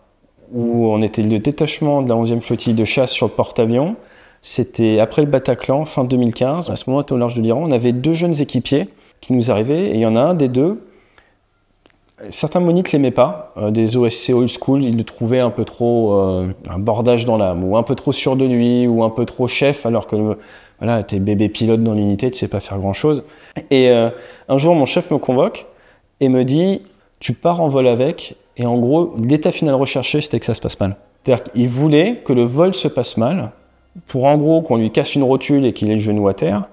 [SPEAKER 1] où on était le détachement de la 11e flottille de chasse sur le porte-avions. C'était après le Bataclan, fin 2015. À ce moment-là, au large de l'Iran, on avait 2 jeunes équipiers qui nous arrivaient, et il y en a un des deux. Certains moniques ne l'aimaient pas, des OSC old school, ils le trouvaient un peu trop un bordage dans l'âme, ou un peu trop sûr de lui, ou un peu trop chef, alors que voilà, t'es bébé pilote dans l'unité, tu sais pas faire grand-chose. Et un jour, mon chef me convoque et me dit « Tu pars en vol avec », et en gros, l'état final recherché, c'était que ça se passe mal. C'est-à-dire qu'il voulait que le vol se passe mal, pour en gros qu'on lui casse une rotule et qu'il ait le genou à terre,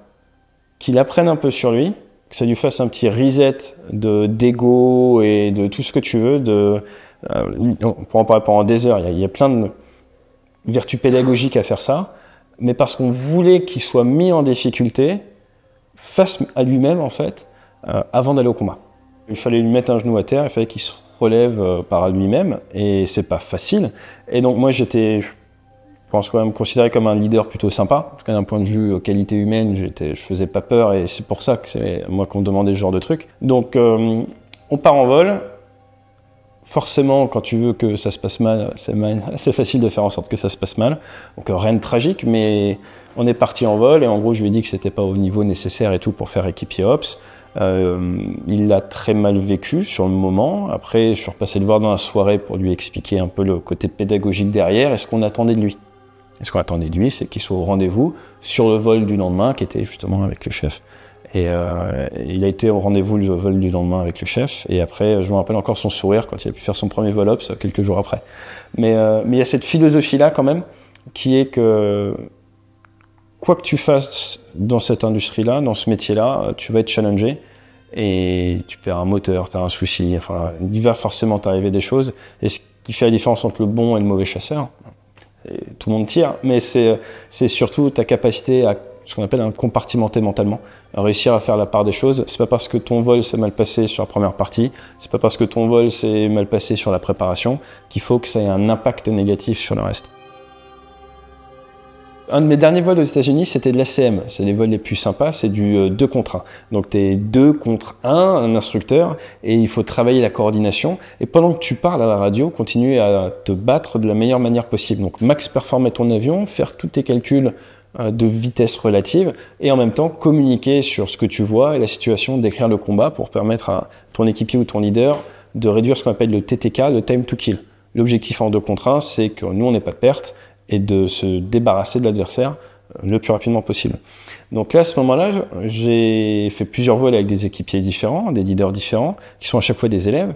[SPEAKER 1] qu'il apprenne un peu sur lui, que ça lui fasse un petit reset d'ego et de tout ce que tu veux. On pourra en parler pendant des heures, il y a plein de vertus pédagogiques à faire ça, mais parce qu'on voulait qu'il soit mis en difficulté face à lui-même, en fait, avant d'aller au combat. Il fallait lui mettre un genou à terre, il fallait qu'il se relève par lui-même, et c'est pas facile. Et donc moi, je pense quand même considéré comme un leader plutôt sympa, en tout cas d'un point de vue qualité humaine, je faisais pas peur, et c'est pour ça que c'est moi qu'on me demandait ce genre de truc. Donc on part en vol. Forcément, quand tu veux que ça se passe mal, c'est facile de faire en sorte que ça se passe mal. Donc rien de tragique, mais on est parti en vol, et en gros je lui ai dit que c'était pas au niveau nécessaire et tout pour faire équipier Ops. Il l'a très mal vécu sur le moment. Après, je suis repassé le voir dans la soirée pour lui expliquer un peu le côté pédagogique derrière et ce qu'on attendait de lui. Et ce qu'on attendait de lui, c'est qu'il soit au rendez-vous sur le vol du lendemain, qui était justement avec le chef. Et il a été au rendez-vous le vol du lendemain avec le chef. Et après, je me rappelle encore son sourire quand il a pu faire son premier vol Ops quelques jours après. Mais il y a cette philosophie-là quand même, qui est que quoi que tu fasses dans cette industrie-là, dans ce métier-là, tu vas être challengé. Et tu perds un moteur, tu as un souci. Enfin, il va forcément t'arriver des choses. Et ce qui fait la différence entre le bon et le mauvais chasseur, et tout le monde tire, mais c'est surtout ta capacité à ce qu'on appelle compartimenter mentalement, à réussir à faire la part des choses. C'est pas parce que ton vol s'est mal passé sur la première partie, c'est pas parce que ton vol s'est mal passé sur la préparation qu'il faut que ça ait un impact négatif sur le reste. Un de mes derniers vols aux États-Unis, c'était de l'ACM. C'est les vols les plus sympas, c'est du 2 contre 1. Donc tu es 2 contre 1, un instructeur, et il faut travailler la coordination. Et pendant que tu parles à la radio, continuer à te battre de la meilleure manière possible. Donc max performer ton avion, faire tous tes calculs de vitesse relative, et en même temps communiquer sur ce que tu vois et la situation, décrire le combat pour permettre à ton équipier ou ton leader de réduire ce qu'on appelle le TTK, le time to kill. L'objectif en 2 contre 1, c'est que nous, on n'ait pas de perte, et de se débarrasser de l'adversaire le plus rapidement possible. Donc là, à ce moment-là, j'ai fait plusieurs vols avec des équipiers différents, des leaders différents, qui sont à chaque fois des élèves,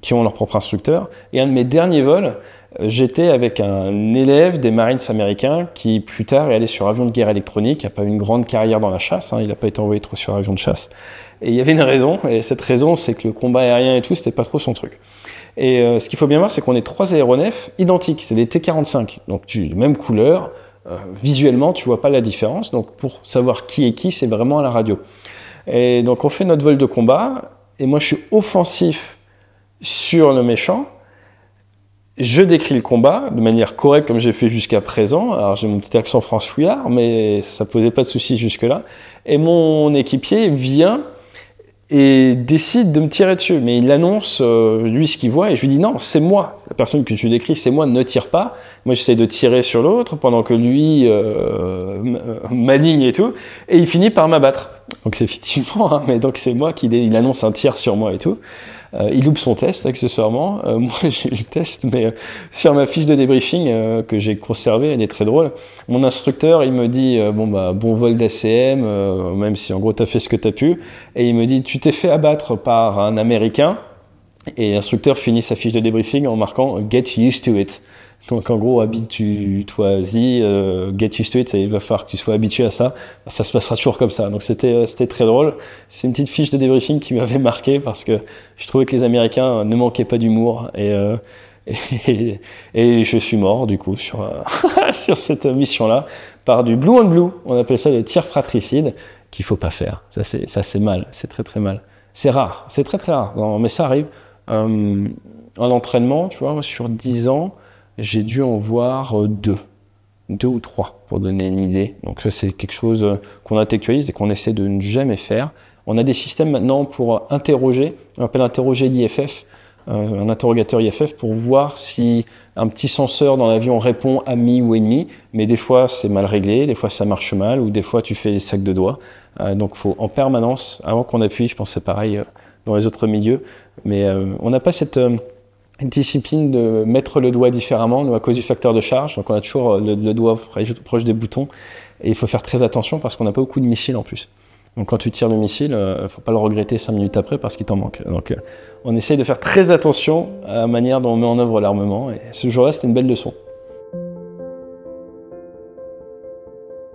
[SPEAKER 1] qui ont leur propre instructeur. Et un de mes derniers vols, j'étais avec un élève des Marines américains qui, plus tard, est allé sur avion de guerre électronique, n'a pas eu une grande carrière dans la chasse, il n'a pas été envoyé trop sur avion de chasse. Et il y avait une raison, et cette raison, c'est que le combat aérien et tout, c'était pas trop son truc. Et ce qu'il faut bien voir, c'est qu'on est 3 aéronefs identiques, c'est des T-45, donc même couleur, visuellement tu vois pas la différence, donc pour savoir qui est qui, c'est vraiment à la radio. Et donc on fait notre vol de combat, et moi je suis offensif sur le méchant, je décris le combat de manière correcte comme j'ai fait jusqu'à présent, alors j'ai mon petit accent franchouillard, mais ça posait pas de soucis jusque-là, et mon équipier vient et décide de me tirer dessus. Mais il annonce, lui, ce qu'il voit, et je lui dis non, c'est moi. La personne que tu décris, c'est moi, ne tire pas. Moi, j'essaie de tirer sur l'autre pendant que lui m'aligne et tout. Et il finit par m'abattre. Donc c'est effectivement, mais donc c'est moi il annonce un tir sur moi et tout. Il loupe son test, accessoirement. Moi, j'ai le test, mais sur ma fiche de débriefing que j'ai conservée, elle est très drôle. Mon instructeur, il me dit bon vol d'ACM, même si en gros, tu as fait ce que tu as pu. Et il me dit, tu t'es fait abattre par un Américain. Et l'instructeur finit sa fiche de débriefing en marquant « Get used to it ». Donc en gros, habitue-toi-y, get used to it, il va falloir que tu sois habitué à ça. Ça se passera toujours comme ça. Donc c'était très drôle. C'est une petite fiche de débriefing qui m'avait marqué parce que je trouvais que les Américains ne manquaient pas d'humour. Et Et je suis mort, du coup, sur, sur cette mission-là, par du blue on blue. On appelle ça le tir fratricide, qu'il ne faut pas faire. Ça, c'est mal. C'est très, très mal. C'est rare. C'est très, très rare. Non, mais ça arrive. En entraînement, tu vois, moi, sur 10 ans, j'ai dû en voir 2 ou 3, pour donner une idée. Donc ça, c'est quelque chose qu'on intellectualise et qu'on essaie de ne jamais faire. On a des systèmes maintenant pour interroger, on appelle interroger l'IFF, un interrogateur IFF, pour voir si un petit senseur dans l'avion répond ami ou ennemi, mais des fois c'est mal réglé, des fois ça marche mal, ou des fois tu fais les sacs de doigts. Donc il faut en permanence, avant qu'on appuie, je pense que c'est pareil dans les autres milieux, mais on n'a pas cette discipline de mettre le doigt différemment à cause du facteur de charge, donc on a toujours le doigt proche des boutons, et il faut faire très attention parce qu'on n'a pas beaucoup de missiles en plus. Donc quand tu tires le missile, il ne faut pas le regretter 5 minutes après parce qu'il t'en manque. Donc on essaye de faire très attention à la manière dont on met en œuvre l'armement, et ce jour-là c'était une belle leçon.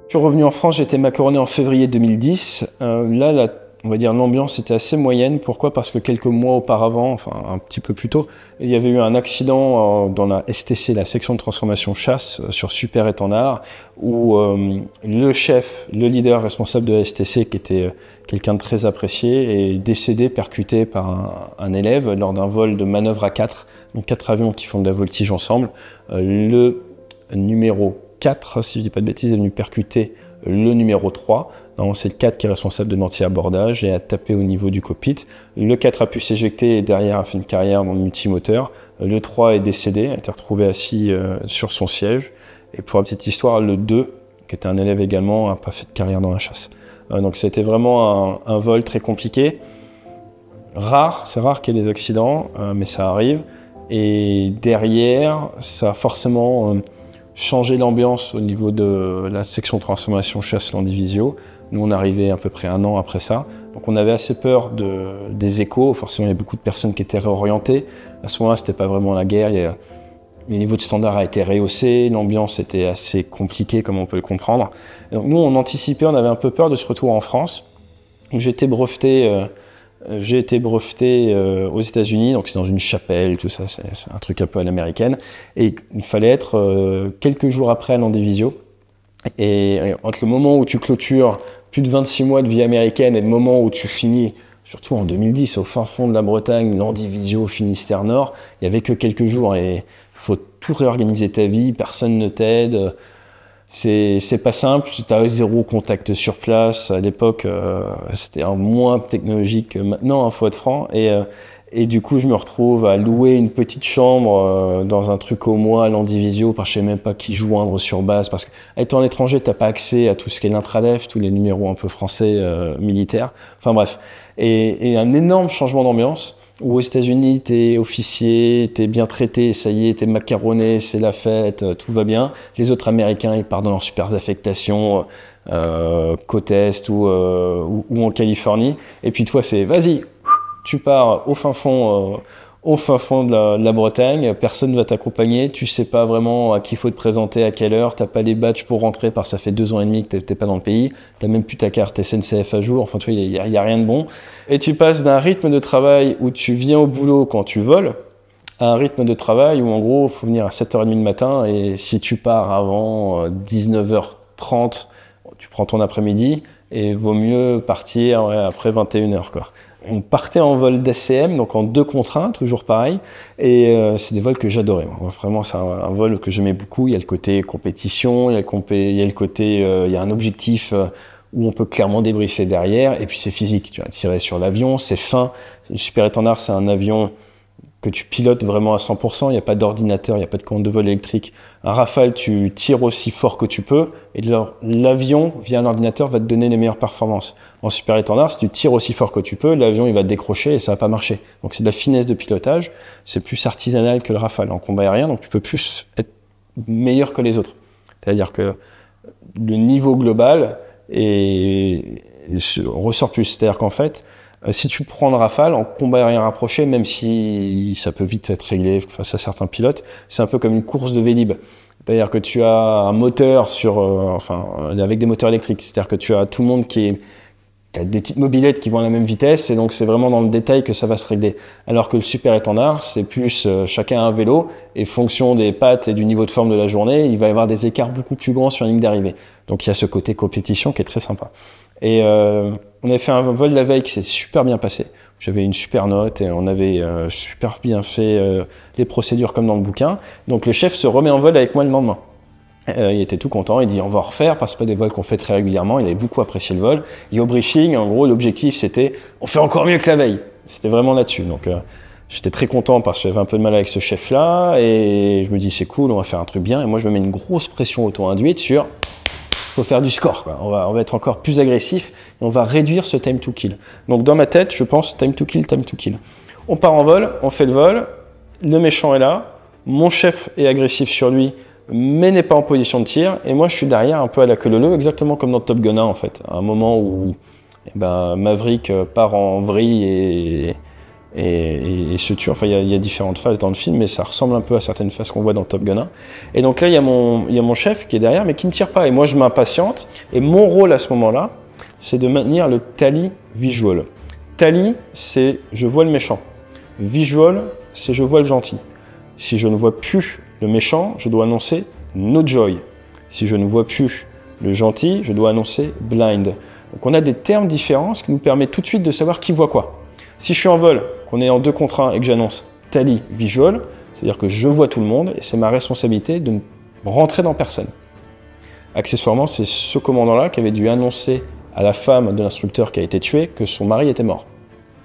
[SPEAKER 1] Je suis revenu en France, j'ai été macaroné en février 2010. Là, on va dire l'ambiance était assez moyenne. Pourquoi? Parce que quelques mois auparavant, enfin un petit peu plus tôt, il y avait eu un accident dans la STC, la section de transformation chasse, sur Super-Étendard, où le chef, le leader responsable de la STC, qui était quelqu'un de très apprécié, est décédé, percuté par un élève lors d'un vol de manœuvre à 4, donc 4 avions qui font de la voltige ensemble. Le numéro 4, si je ne dis pas de bêtises, est venu percuter le numéro 3. C'est le 4 qui est responsable de l'anti-abordage et a tapé au niveau du cockpit. Le 4 a pu s'éjecter et derrière a fait une carrière dans le multimoteur. Le 3 est décédé, a été retrouvé assis sur son siège. Et pour la petite histoire, le 2, qui était un élève également, n'a pas fait de carrière dans la chasse. Donc c'était vraiment un vol très compliqué. C'est rare qu'il y ait des accidents, mais ça arrive. Et derrière, ça a forcément changé l'ambiance au niveau de la section de transformation chasse Landivisio. Nous, on arrivait à peu près 1 an après ça. Donc on avait assez peur des échos. Forcément, il y a beaucoup de personnes qui étaient réorientées. À ce moment-là, c'était pas vraiment la guerre. Le niveau de standard a été rehaussé. L'ambiance était assez compliquée, comme on peut le comprendre. Et donc nous, on anticipait, on avait un peu peur de ce retour en France. J'ai été breveté aux États-Unis, donc c'est dans une chapelle, tout ça, c'est un truc un peu à l'américaine. Et il fallait être quelques jours après à Landivisio. Et entre le moment où tu clôtures plus de 26 mois de vie américaine et le moment où tu finis, surtout en 2010, au fin fond de la Bretagne, Landivisio, Finistère Nord, il n'y avait que quelques jours et il faut tout réorganiser ta vie, personne ne t'aide. C'est pas simple, tu as 0 contact sur place. À l'époque, c'était moins technologique que maintenant, faut être franc. Et du coup, je me retrouve à louer une petite chambre dans un truc au mois à Landivisio, parce que je ne sais même pas qui joindre sur base. Parce qu'étant à l'étranger, tu n'as pas accès à tout ce qui est l'intradef, tous les numéros un peu français militaires. Enfin bref. Et un énorme changement d'ambiance. Où aux États-Unis, t'es officier, t'es bien traité, ça y est, t'es macaroné, c'est la fête, tout va bien. Les autres Américains, ils partent dans leurs super affectations, côte Est ou en Californie. Et puis toi, c'est vas-y, tu pars au fin fond de la Bretagne, personne ne va t'accompagner, tu sais pas vraiment à qui il faut te présenter, à quelle heure, t'as pas les badges pour rentrer parce que ça fait 2 ans et demi que t'es pas dans le pays, t'as même plus ta carte SNCF à jour, enfin tu vois, il y a rien de bon. Et tu passes d'un rythme de travail où tu viens au boulot quand tu voles, à un rythme de travail où en gros, il faut venir à 7h30 du matin et si tu pars avant 19h30, tu prends ton après-midi et vaut mieux partir après 21h, quoi. On partait en vol d'ACM, donc en 2 contre 1, toujours pareil, et c'est des vols que j'adorais. Vraiment, c'est un vol que j'aimais beaucoup. Il y a le côté compétition, il y a le côté, il y a un objectif où on peut clairement débriefer derrière, et puis c'est physique. Tu vas tirer sur l'avion, c'est fin. Le Super-Étendard, c'est un avion que tu pilotes vraiment à 100%, il n'y a pas d'ordinateur, il n'y a pas de commande de vol électrique. Un Rafale, tu tires aussi fort que tu peux, et l'avion, via un ordinateur, va te donner les meilleures performances. En Super-Étendard, si tu tires aussi fort que tu peux, l'avion il va te décrocher et ça ne va pas marcher. Donc c'est de la finesse de pilotage, c'est plus artisanal que le Rafale en combat aérien, donc tu peux plus être meilleur que les autres. C'est-à-dire que le niveau global ressort plus. C'est-à-dire qu'en fait, si tu prends le Rafale en combat aérien rapproché, même si ça peut vite être réglé face à certains pilotes, c'est un peu comme une course de Vélib. C'est-à-dire que tu as un moteur avec des moteurs électriques. C'est-à-dire que tu as tout le monde qui y a des petites mobylettes qui vont à la même vitesse, et donc c'est vraiment dans le détail que ça va se régler. Alors que le super étendard, c'est plus chacun a un vélo, et fonction des pattes et du niveau de forme de la journée, il va y avoir des écarts beaucoup plus grands sur la ligne d'arrivée. Donc il y a ce côté compétition qui est très sympa. Et on avait fait un vol la veille qui s'est super bien passé. J'avais une super note et on avait super bien fait les procédures comme dans le bouquin. Donc le chef se remet en vol avec moi le lendemain. Il était tout content, il dit on va en refaire parce que c'est pas des vols qu'on fait très régulièrement, il avait beaucoup apprécié le vol. Et au briefing, en gros, l'objectif c'était on fait encore mieux que la veille. C'était vraiment là-dessus. Donc j'étais très content parce que j'avais un peu de mal avec ce chef-là et je me dis c'est cool, on va faire un truc bien. Et moi je me mets une grosse pression auto-induite sur faut faire du score, quoi. On va être encore plus agressif et on va réduire ce time to kill. Donc dans ma tête, je pense time to kill, time to kill. On part en vol, on fait le vol, le méchant est là, mon chef est agressif sur lui, mais n'est pas en position de tir, et moi je suis derrière un peu à la queue leu, exactement comme dans Top Gun 1 en fait, à un moment où Maverick part en vrille et se tue. Enfin, il y a différentes phases dans le film, mais ça ressemble un peu à certaines phases qu'on voit dans Top Gun 1. Et donc là, il y a mon chef qui est derrière, mais qui ne tire pas. Et moi, je m'impatiente. Et mon rôle à ce moment-là, c'est de maintenir le tally visual. Tally, c'est je vois le méchant. Visual, c'est je vois le gentil. Si je ne vois plus le méchant, je dois annoncer no joy. Si je ne vois plus le gentil, je dois annoncer blind. Donc on a des termes différents, ce qui nous permet tout de suite de savoir qui voit quoi. Si je suis en vol, qu'on est en 2 contre 1 et que j'annonce tally visual, c'est-à-dire que je vois tout le monde et c'est ma responsabilité de ne rentrer dans personne. Accessoirement, c'est ce commandant-là qui avait dû annoncer à la femme de l'instructeur qui a été tué que son mari était mort.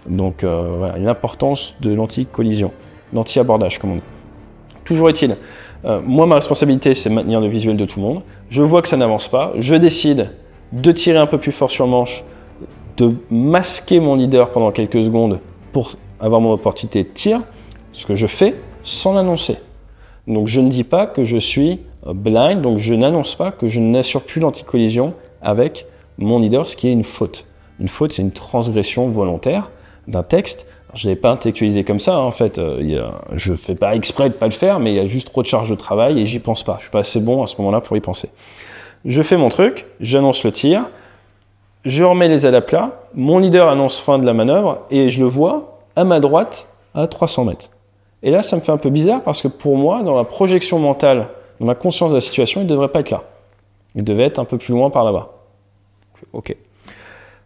[SPEAKER 1] Donc voilà, l'importance de l'anti-collision, l'anti-abordage comme on dit. Toujours est-il, moi ma responsabilité c'est de maintenir le visuel de tout le monde. Je vois que ça n'avance pas, je décide de tirer un peu plus fort sur le manche, de masquer mon leader pendant quelques secondes pour avoir mon opportunité de tir, ce que je fais sans l'annoncer. Donc je ne dis pas que je suis blind, donc je n'annonce pas que je n'assure plus l'anti-collision avec mon leader, ce qui est une faute. Une faute, c'est une transgression volontaire d'un texte. Alors, je ne l'ai pas intellectualisé comme ça, hein, en fait, je ne fais pas exprès de ne pas le faire, mais il y a juste trop de charge de travail et j'y pense pas. Je ne suis pas assez bon à ce moment-là pour y penser. Je fais mon truc, j'annonce le tir, je remets les ailes à plat, mon leader annonce fin de la manœuvre et je le vois à ma droite à 300 mètres. Et là, ça me fait un peu bizarre parce que pour moi, dans la projection mentale, dans ma conscience de la situation, il ne devrait pas être là. Il devait être un peu plus loin par là-bas. Ok.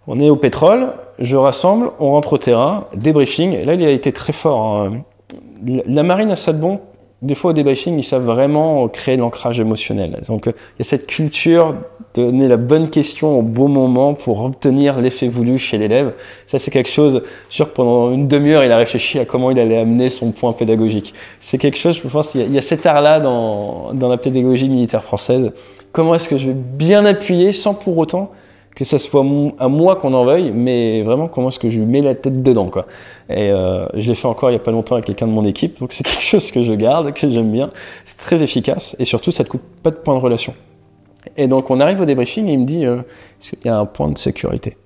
[SPEAKER 1] On est au pétrole, je rassemble, on rentre au terrain, débriefing. Et là, il a été très fort, hein. La marine a ça de bon. Des fois, au débriefing, ils savent vraiment créer de l'ancrage émotionnel. Donc, il y a cette culture de donner la bonne question au bon moment pour obtenir l'effet voulu chez l'élève. Ça, c'est quelque chose, je suis sûr que pendant une demi-heure, il a réfléchi à comment il allait amener son point pédagogique. C'est quelque chose, je pense, il y a cet art-là dans la pédagogie militaire française. Comment est-ce que je vais bien appuyer sans pour autant que ça soit à moi qu'on en veuille, mais vraiment comment est-ce que je lui mets la tête dedans, quoi. Et je l'ai fait encore il n'y a pas longtemps avec quelqu'un de mon équipe, donc c'est quelque chose que je garde, que j'aime bien. C'est très efficace et surtout ça ne te coûte pas de point de relation. Et donc on arrive au débriefing et il me dit est-ce qu'il y a un point de sécurité?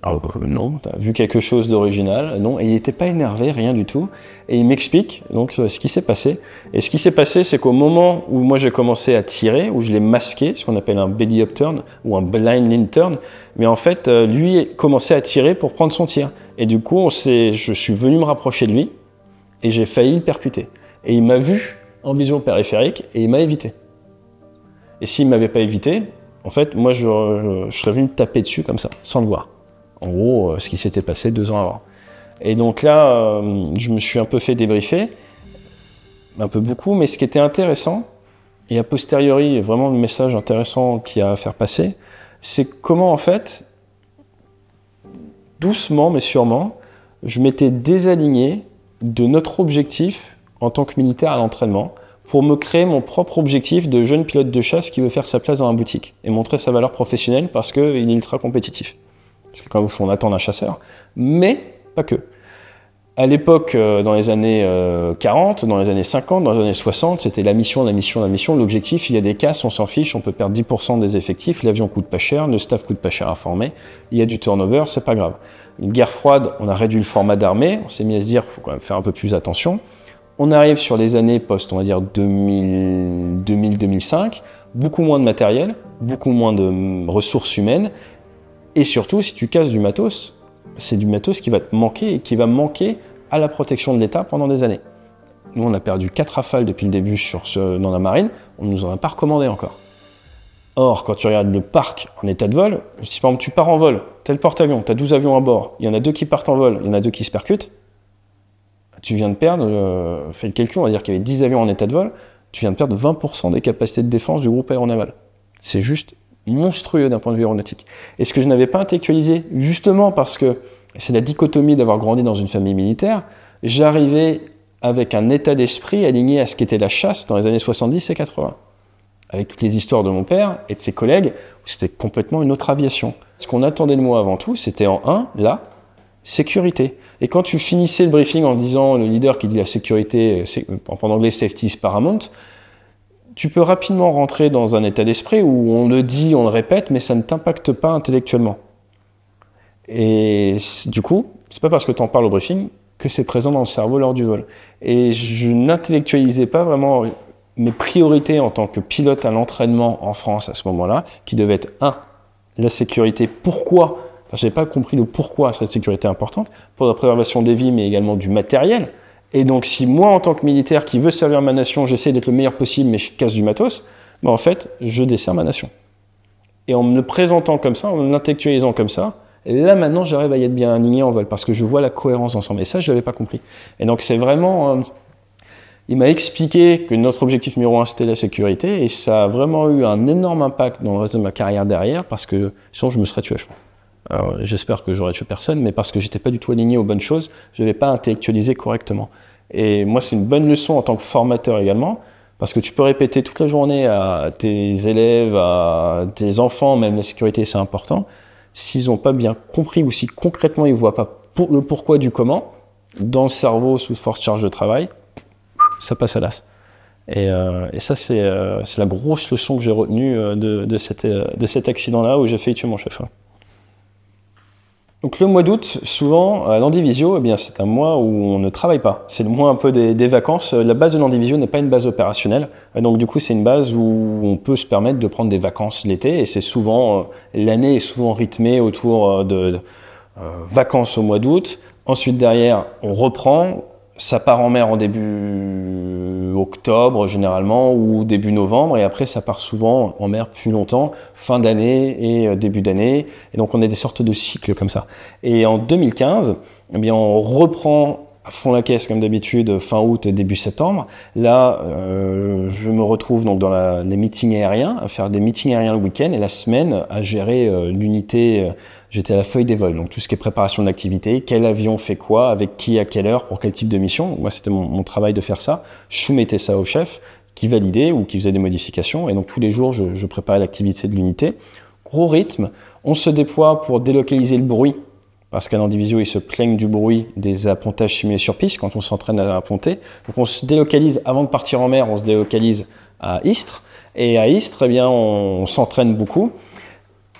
[SPEAKER 1] Alors non, tu as vu quelque chose d'original? Non, et il n'était pas énervé, rien du tout. Et il m'explique donc ce qui s'est passé. Et ce qui s'est passé, c'est qu'au moment où moi j'ai commencé à tirer, où je l'ai masqué, ce qu'on appelle un belly up turn ou un blind lean turn, mais en fait, lui commençait à tirer pour prendre son tir. Et du coup, je suis venu me rapprocher de lui et j'ai failli le percuter. Et il m'a vu en vision périphérique et il m'a évité. Et s'il ne m'avait pas évité, en fait, moi je serais venu taper dessus comme ça, sans le voir. En gros, ce qui s'était passé 2 ans avant. Et donc là, je me suis un peu fait débriefer, un peu beaucoup, mais ce qui était intéressant, et a posteriori, vraiment le message intéressant qu'il y a à faire passer, c'est comment en fait, doucement mais sûrement, je m'étais désaligné de notre objectif en tant que militaire à l'entraînement pour me créer mon propre objectif de jeune pilote de chasse qui veut faire sa place dans la boutique et montrer sa valeur professionnelle parce qu'il est ultra compétitif. Parce que quand on attend d'un chasseur, mais pas que. À l'époque, dans les années 40, dans les années 50, dans les années 60, c'était la mission, la mission, la mission. L'objectif, il y a des casses, on s'en fiche, on peut perdre 10% des effectifs, l'avion coûte pas cher, le staff coûte pas cher à former, il y a du turnover, c'est pas grave. Une guerre froide, on a réduit le format d'armée, on s'est mis à se dire, il faut quand même faire un peu plus attention. On arrive sur les années post, on va dire 2000-2005, beaucoup moins de matériel, beaucoup moins de ressources humaines, Et surtout, si tu casses du matos, c'est du matos qui va te manquer et qui va manquer à la protection de l'État pendant des années. Nous, on a perdu 4 Rafales depuis le début dans la marine, on ne nous en a pas recommandé encore. Or, quand tu regardes le parc en état de vol, si par exemple tu pars en vol, tu as le porte-avions, tu as 12 avions à bord, il y en a 2 qui partent en vol, il y en a 2 qui se percutent, tu viens de perdre, fais le calcul, on va dire qu'il y avait 10 avions en état de vol, tu viens de perdre 20% des capacités de défense du groupe aéronaval. C'est juste monstrueux d'un point de vue aéronautique. Et ce que je n'avais pas intellectualisé, justement parce que c'est la dichotomie d'avoir grandi dans une famille militaire, j'arrivais avec un état d'esprit aligné à ce qu'était la chasse dans les années 70 et 80. Avec toutes les histoires de mon père et de ses collègues, c'était complètement une autre aviation. Ce qu'on attendait de moi avant tout, c'était la sécurité. Et quand tu finissais le briefing en disant, le leader qui dit la sécurité, en anglais safety is paramount, tu peux rapidement rentrer dans un état d'esprit où on le dit, on le répète, mais ça ne t'impacte pas intellectuellement. Et du coup, c'est pas parce que tu en parles au briefing que c'est présent dans le cerveau lors du vol. Et je n'intellectualisais pas vraiment mes priorités en tant que pilote à l'entraînement en France à ce moment-là, qui devaient être la sécurité. Pourquoi? Je n'avais pas compris le pourquoi cette sécurité est importante, pour la préservation des vies, mais également du matériel. Et donc, si moi, en tant que militaire qui veut servir ma nation, j'essaie d'être le meilleur possible, mais je casse du matos, en fait, je desserre ma nation. Et en me le présentant comme ça, en me l'intellectualisant comme ça, là, maintenant, j'arrive à y être bien aligné en vol, parce que je vois la cohérence ensemble. Et ça, je ne l'avais pas compris. Et donc, c'est vraiment... il m'a expliqué que notre objectif numéro 1, c'était la sécurité, et ça a vraiment eu un énorme impact dans le reste de ma carrière derrière, parce que sinon, je me serais tué, je pense. Alors, j'espère que j'aurais tué personne, mais parce que j'étais pas du tout aligné aux bonnes choses, je n'avais pas intellectualisé correctement. Et moi, c'est une bonne leçon en tant que formateur également, parce que tu peux répéter toute la journée à tes élèves, à tes enfants, même la sécurité, c'est important. S'ils n'ont pas bien compris ou si concrètement ils ne voient pas le pourquoi du comment, dans le cerveau sous forte charge de travail, ça passe à l'as. Et ça, c'est la grosse leçon que j'ai retenue de cet accident-là où j'ai failli tuer mon chef. Donc le mois d'août, souvent, à l'Andivisio, eh bien, c'est un mois où on ne travaille pas. C'est le mois un peu des vacances. La base de l'Andivisio n'est pas une base opérationnelle. Donc du coup, c'est une base où on peut se permettre de prendre des vacances l'été. Et c'est souvent, l'année est souvent rythmée autour de vacances au mois d'août. Ensuite, derrière, on reprend. Ça part en mer en début octobre, généralement, ou début novembre. Et après, ça part souvent en mer plus longtemps, fin d'année et début d'année. Et donc, on a des sortes de cycles comme ça. Et en 2015, eh bien, on reprend à fond la caisse, comme d'habitude, fin août, début septembre. Là, je me retrouve donc dans les meetings aériens, à faire des meetings aériens le week-end, et la semaine, à gérer l'unité. J'étais à la feuille des vols, donc tout ce qui est préparation d'activité, quel avion fait quoi, avec qui, à quelle heure, pour quel type de mission. Moi, c'était mon travail de faire ça. Je soumettais ça au chef, qui validait ou qui faisait des modifications. Et donc, tous les jours, je préparais l'activité de l'unité. Gros rythme. On se déploie pour délocaliser le bruit, parce qu'à l'Andivisio, ils se plaignent du bruit des appontages simulés sur piste quand on s'entraîne à apponter. Donc, on se délocalise, avant de partir en mer, on se délocalise à Istres. Et à Istres, eh bien, on s'entraîne beaucoup.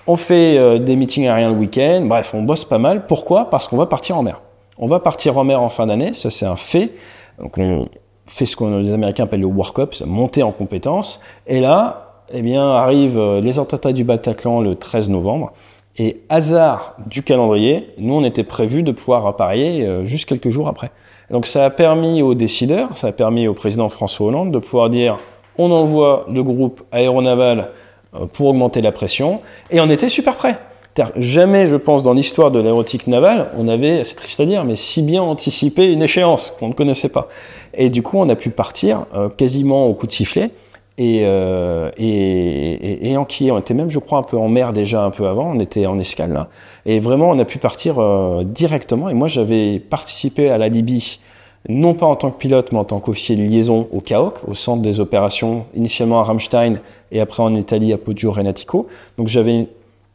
[SPEAKER 1] On fait des meetings aériens le week-end, bref, on bosse pas mal. Pourquoi? Parce qu'on va partir en mer. On va partir en mer en fin d'année, ça c'est un fait. Donc on fait ce que les Américains appellent le work-up, c'est monter en compétences. Et là, eh bien, arrivent les attentats du Bataclan le 13 novembre. Et hasard du calendrier, nous on était prévus de pouvoir appareiller juste quelques jours après. Donc ça a permis aux décideurs, ça a permis au président François Hollande de pouvoir dire on envoie le groupe aéronaval pour augmenter la pression, et on était super prêts. Jamais, je pense, dans l'histoire de l'aéronautique navale, on avait, c'est triste à dire, mais si bien anticipé une échéance qu'on ne connaissait pas. Et du coup, on a pu partir quasiment au coup de sifflet, et enquiller. On était même, je crois, un peu en mer déjà un peu avant, on était en escale là, et vraiment, on a pu partir directement, et moi, j'avais participé à la Libye, non pas en tant que pilote, mais en tant qu'officier de liaison au CAOC, au centre des opérations, initialement à Ramstein, et après en Italie à Poggio Renatico. Donc j'avais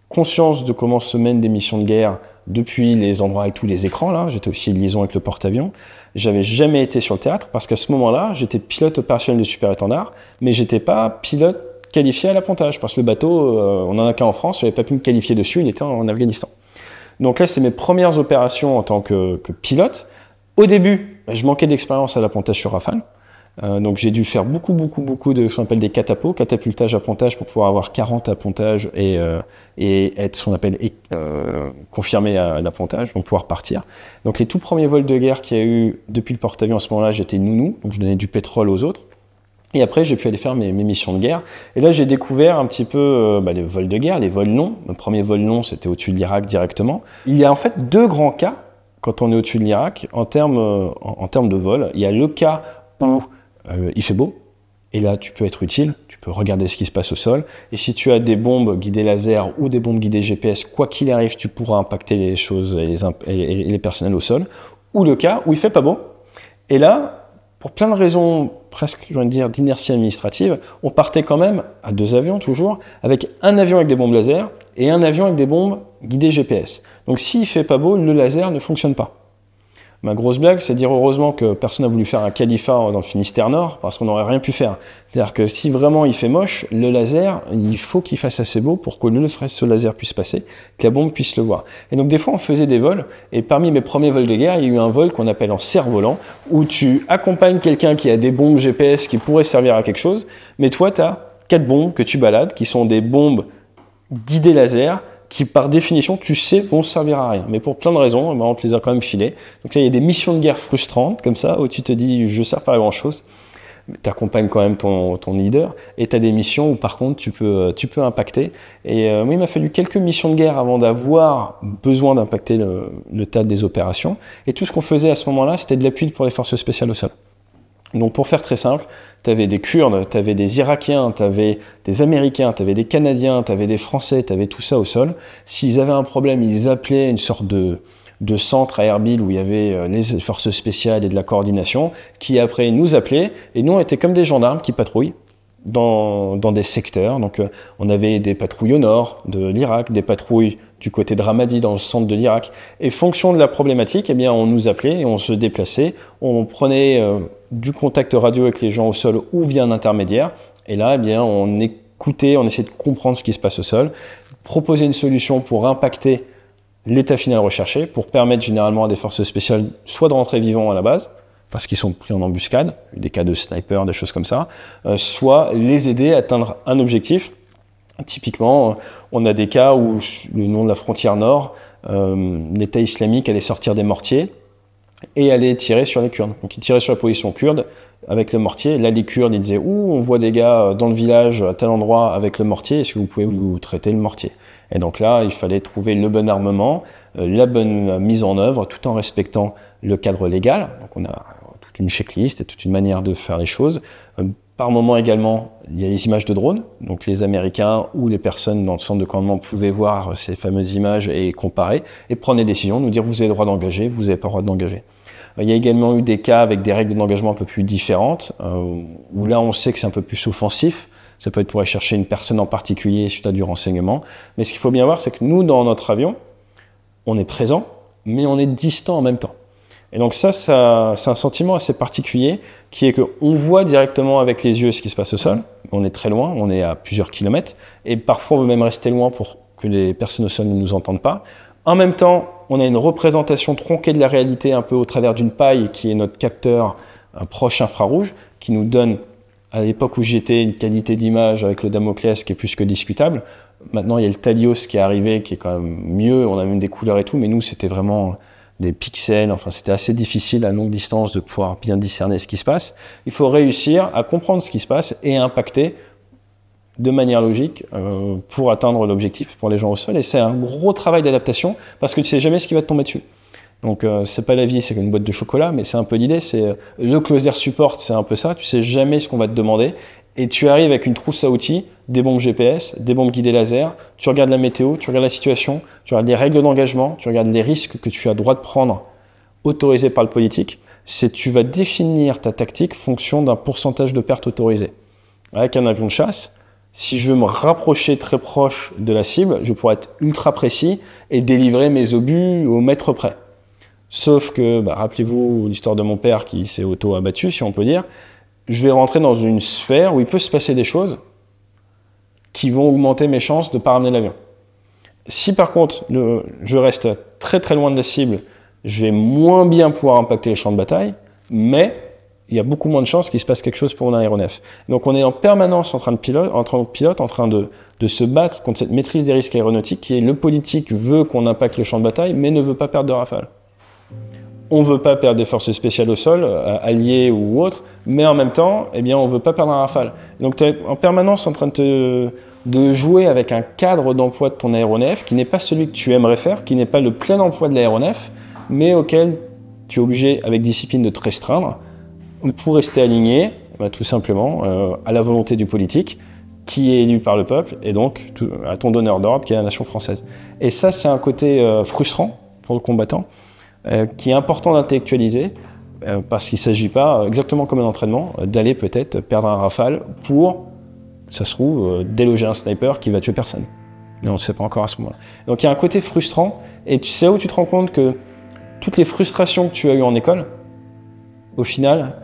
[SPEAKER 1] conscience de comment se mènent des missions de guerre depuis les endroits avec tous les écrans, là. J'étais aussi de liaison avec le porte-avions. J'avais jamais été sur le théâtre, parce qu'à ce moment-là, j'étais pilote opérationnel de super-étendard, mais j'étais pas pilote qualifié à l'appontage, parce que le bateau, on en a qu'un en France, j'avais pas pu me qualifier dessus, il était en Afghanistan. Donc là, c'est mes premières opérations en tant que pilote. Au début, je manquais d'expérience à l'appontage sur Rafale. Donc j'ai dû faire beaucoup de ce qu'on appelle des catapos, catapultage à pontage pour pouvoir avoir 40 à pontage et être ce qu'on appelle confirmé à l'appontage, donc pouvoir partir. Donc les tout premiers vols de guerre qu'il y a eu depuis le porte-avions à ce moment-là, j'étais nounou, donc je donnais du pétrole aux autres. Et après, j'ai pu aller faire mes missions de guerre. Et là, j'ai découvert un petit peu les vols de guerre, les vols longs. Mon premier vol long, c'était au-dessus de l'Irak directement. Il y a en fait deux grands cas quand on est au-dessus de l'Irak en termes de vol. Il y a le cas où il fait beau, et là, tu peux être utile, tu peux regarder ce qui se passe au sol. Et si tu as des bombes guidées laser ou des bombes guidées GPS, quoi qu'il arrive, tu pourras impacter les choses et les personnels au sol. Ou le cas où il fait pas beau. Et là, pour plein de raisons, presque, je vais dire, d'inertie administrative, on partait quand même à 2 avions toujours, avec un avion avec des bombes laser et un avion avec des bombes guidées GPS. Donc s'il fait pas beau, le laser ne fonctionne pas. Ma grosse blague, c'est de dire heureusement que personne n'a voulu faire un califat dans le Finistère Nord, parce qu'on n'aurait rien pu faire. C'est-à-dire que si vraiment il fait moche, le laser, il faut qu'il fasse assez beau pour que ne serait-ce ce laser puisse passer, que la bombe puisse le voir. Et donc des fois, on faisait des vols, et parmi mes premiers vols de guerre, il y a eu un vol qu'on appelle en cerf-volant, où tu accompagnes quelqu'un qui a des bombes GPS qui pourraient servir à quelque chose, mais toi, tu as 4 bombes que tu balades, qui sont des bombes guidées laser, qui par définition, tu sais, vont servir à rien. Mais pour plein de raisons, on te les a quand même filées. Donc là, il y a des missions de guerre frustrantes, comme ça, où tu te dis, je ne sers pas à grand-chose. Tu accompagnes quand même ton leader. Et tu as des missions où, par contre, tu peux impacter. Et moi, il m'a fallu quelques missions de guerre avant d'avoir besoin d'impacter le tas des opérations. Et tout ce qu'on faisait à ce moment-là, c'était de l'appui pour les forces spéciales au sol. Donc pour faire très simple, tu avais des Kurdes, tu avais des Irakiens, tu avais des Américains, tu avais des Canadiens, tu avais des Français, tu avais tout ça au sol. S'ils avaient un problème, ils appelaient une sorte de centre à Erbil où il y avait les forces spéciales et de la coordination qui après nous appelaient. Et nous, on était comme des gendarmes qui patrouillent dans des secteurs. Donc on avait des patrouilles au nord de l'Irak, des patrouilles du côté de Ramadi dans le centre de l'Irak. Et fonction de la problématique, eh bien, on nous appelait et on se déplaçait. On prenait du contact radio avec les gens au sol ou via un intermédiaire. Et là, eh bien, on écoutait, on essayait de comprendre ce qui se passe au sol, proposer une solution pour impacter l'état final recherché, pour permettre généralement à des forces spéciales soit de rentrer vivants à la base, parce qu'ils sont pris en embuscade, des cas de sniper, des choses comme ça, soit les aider à atteindre un objectif. Typiquement, on a des cas où, le long de la frontière nord, l'État islamique allait sortir des mortiers et allait tirer sur les Kurdes. Donc ils tiraient sur la position kurde avec le mortier. Là, les Kurdes, ils disaient « Ouh, on voit des gars dans le village, à tel endroit, avec le mortier, est-ce que vous pouvez vous traiter le mortier ?» Et donc là, il fallait trouver le bon armement, la bonne mise en œuvre, tout en respectant le cadre légal. Donc on a toute une checklist et toute une manière de faire les choses. Par moment également, il y a les images de drones. Donc les Américains ou les personnes dans le centre de commandement pouvaient voir ces fameuses images et comparer et prendre des décisions, nous dire vous avez le droit d'engager, vous n'avez pas le droit d'engager. Il y a également eu des cas avec des règles d'engagement un peu plus différentes, où là on sait que c'est un peu plus offensif. Ça peut être pour aller chercher une personne en particulier suite à du renseignement. Mais ce qu'il faut bien voir, c'est que nous, dans notre avion, on est présent, mais on est distant en même temps. Et donc ça c'est un sentiment assez particulier, qui est qu'on voit directement avec les yeux ce qui se passe au sol. On est très loin, on est à plusieurs kilomètres, et parfois on veut même rester loin pour que les personnes au sol ne nous entendent pas. En même temps, on a une représentation tronquée de la réalité un peu au travers d'une paille qui est notre capteur proche infrarouge, qui nous donne, à l'époque où j'étais, une qualité d'image avec le Damoclès qui est plus que discutable. Maintenant, il y a le Talios qui est arrivé, qui est quand même mieux, on a même des couleurs et tout, mais nous, c'était vraiment des pixels, enfin c'était assez difficile à longue distance de pouvoir bien discerner ce qui se passe. Il faut réussir à comprendre ce qui se passe et à impacter de manière logique pour atteindre l'objectif pour les gens au sol. Et c'est un gros travail d'adaptation parce que tu sais jamais ce qui va te tomber dessus. Donc c'est pas la vie, c'est une boîte de chocolat, mais c'est un peu l'idée, c'est le closer support, c'est un peu ça, tu sais jamais ce qu'on va te demander et tu arrives avec une trousse à outils, des bombes GPS, des bombes guidées laser, tu regardes la météo, tu regardes la situation, tu regardes les règles d'engagement, tu regardes les risques que tu as le droit de prendre autorisés par le politique, tu vas définir ta tactique fonction d'un pourcentage de perte autorisé. Avec un avion de chasse, si je veux me rapprocher très proche de la cible, je pourrais être ultra précis et délivrer mes obus au mètre près. Sauf que, rappelez-vous l'histoire de mon père qui s'est auto-abattu, si on peut dire, je vais rentrer dans une sphère où il peut se passer des choses qui vont augmenter mes chances de ne pas ramener l'avion. Si par contre, je reste très très loin de la cible, je vais moins bien pouvoir impacter les champs de bataille, mais il y a beaucoup moins de chances qu'il se passe quelque chose pour un aéronef. Donc on est en permanence en train de pilote, en train de se battre contre cette maîtrise des risques aéronautiques qui est le politique veut qu'on impacte le champ de bataille, mais ne veut pas perdre de Rafale. On ne veut pas perdre des forces spéciales au sol, alliées ou autres, mais en même temps, eh bien, on ne veut pas perdre un Rafale. Donc tu es en permanence en train de jouer avec un cadre d'emploi de ton aéronef qui n'est pas celui que tu aimerais faire, qui n'est pas le plein emploi de l'aéronef, mais auquel tu es obligé, avec discipline, de te restreindre pour rester aligné, tout simplement, à la volonté du politique, qui est élu par le peuple, et donc à ton donneur d'ordre, qui est la nation française. Et ça, c'est un côté frustrant pour le combattant, qui est important d'intellectualiser, parce qu'il ne s'agit pas, exactement comme un entraînement, d'aller peut-être perdre un Rafale pour, ça se trouve, déloger un sniper qui va tuer personne. Mais on ne sait pas encore à ce moment-là. Donc il y a un côté frustrant, et tu sais où tu te rends compte que toutes les frustrations que tu as eues en école, au final,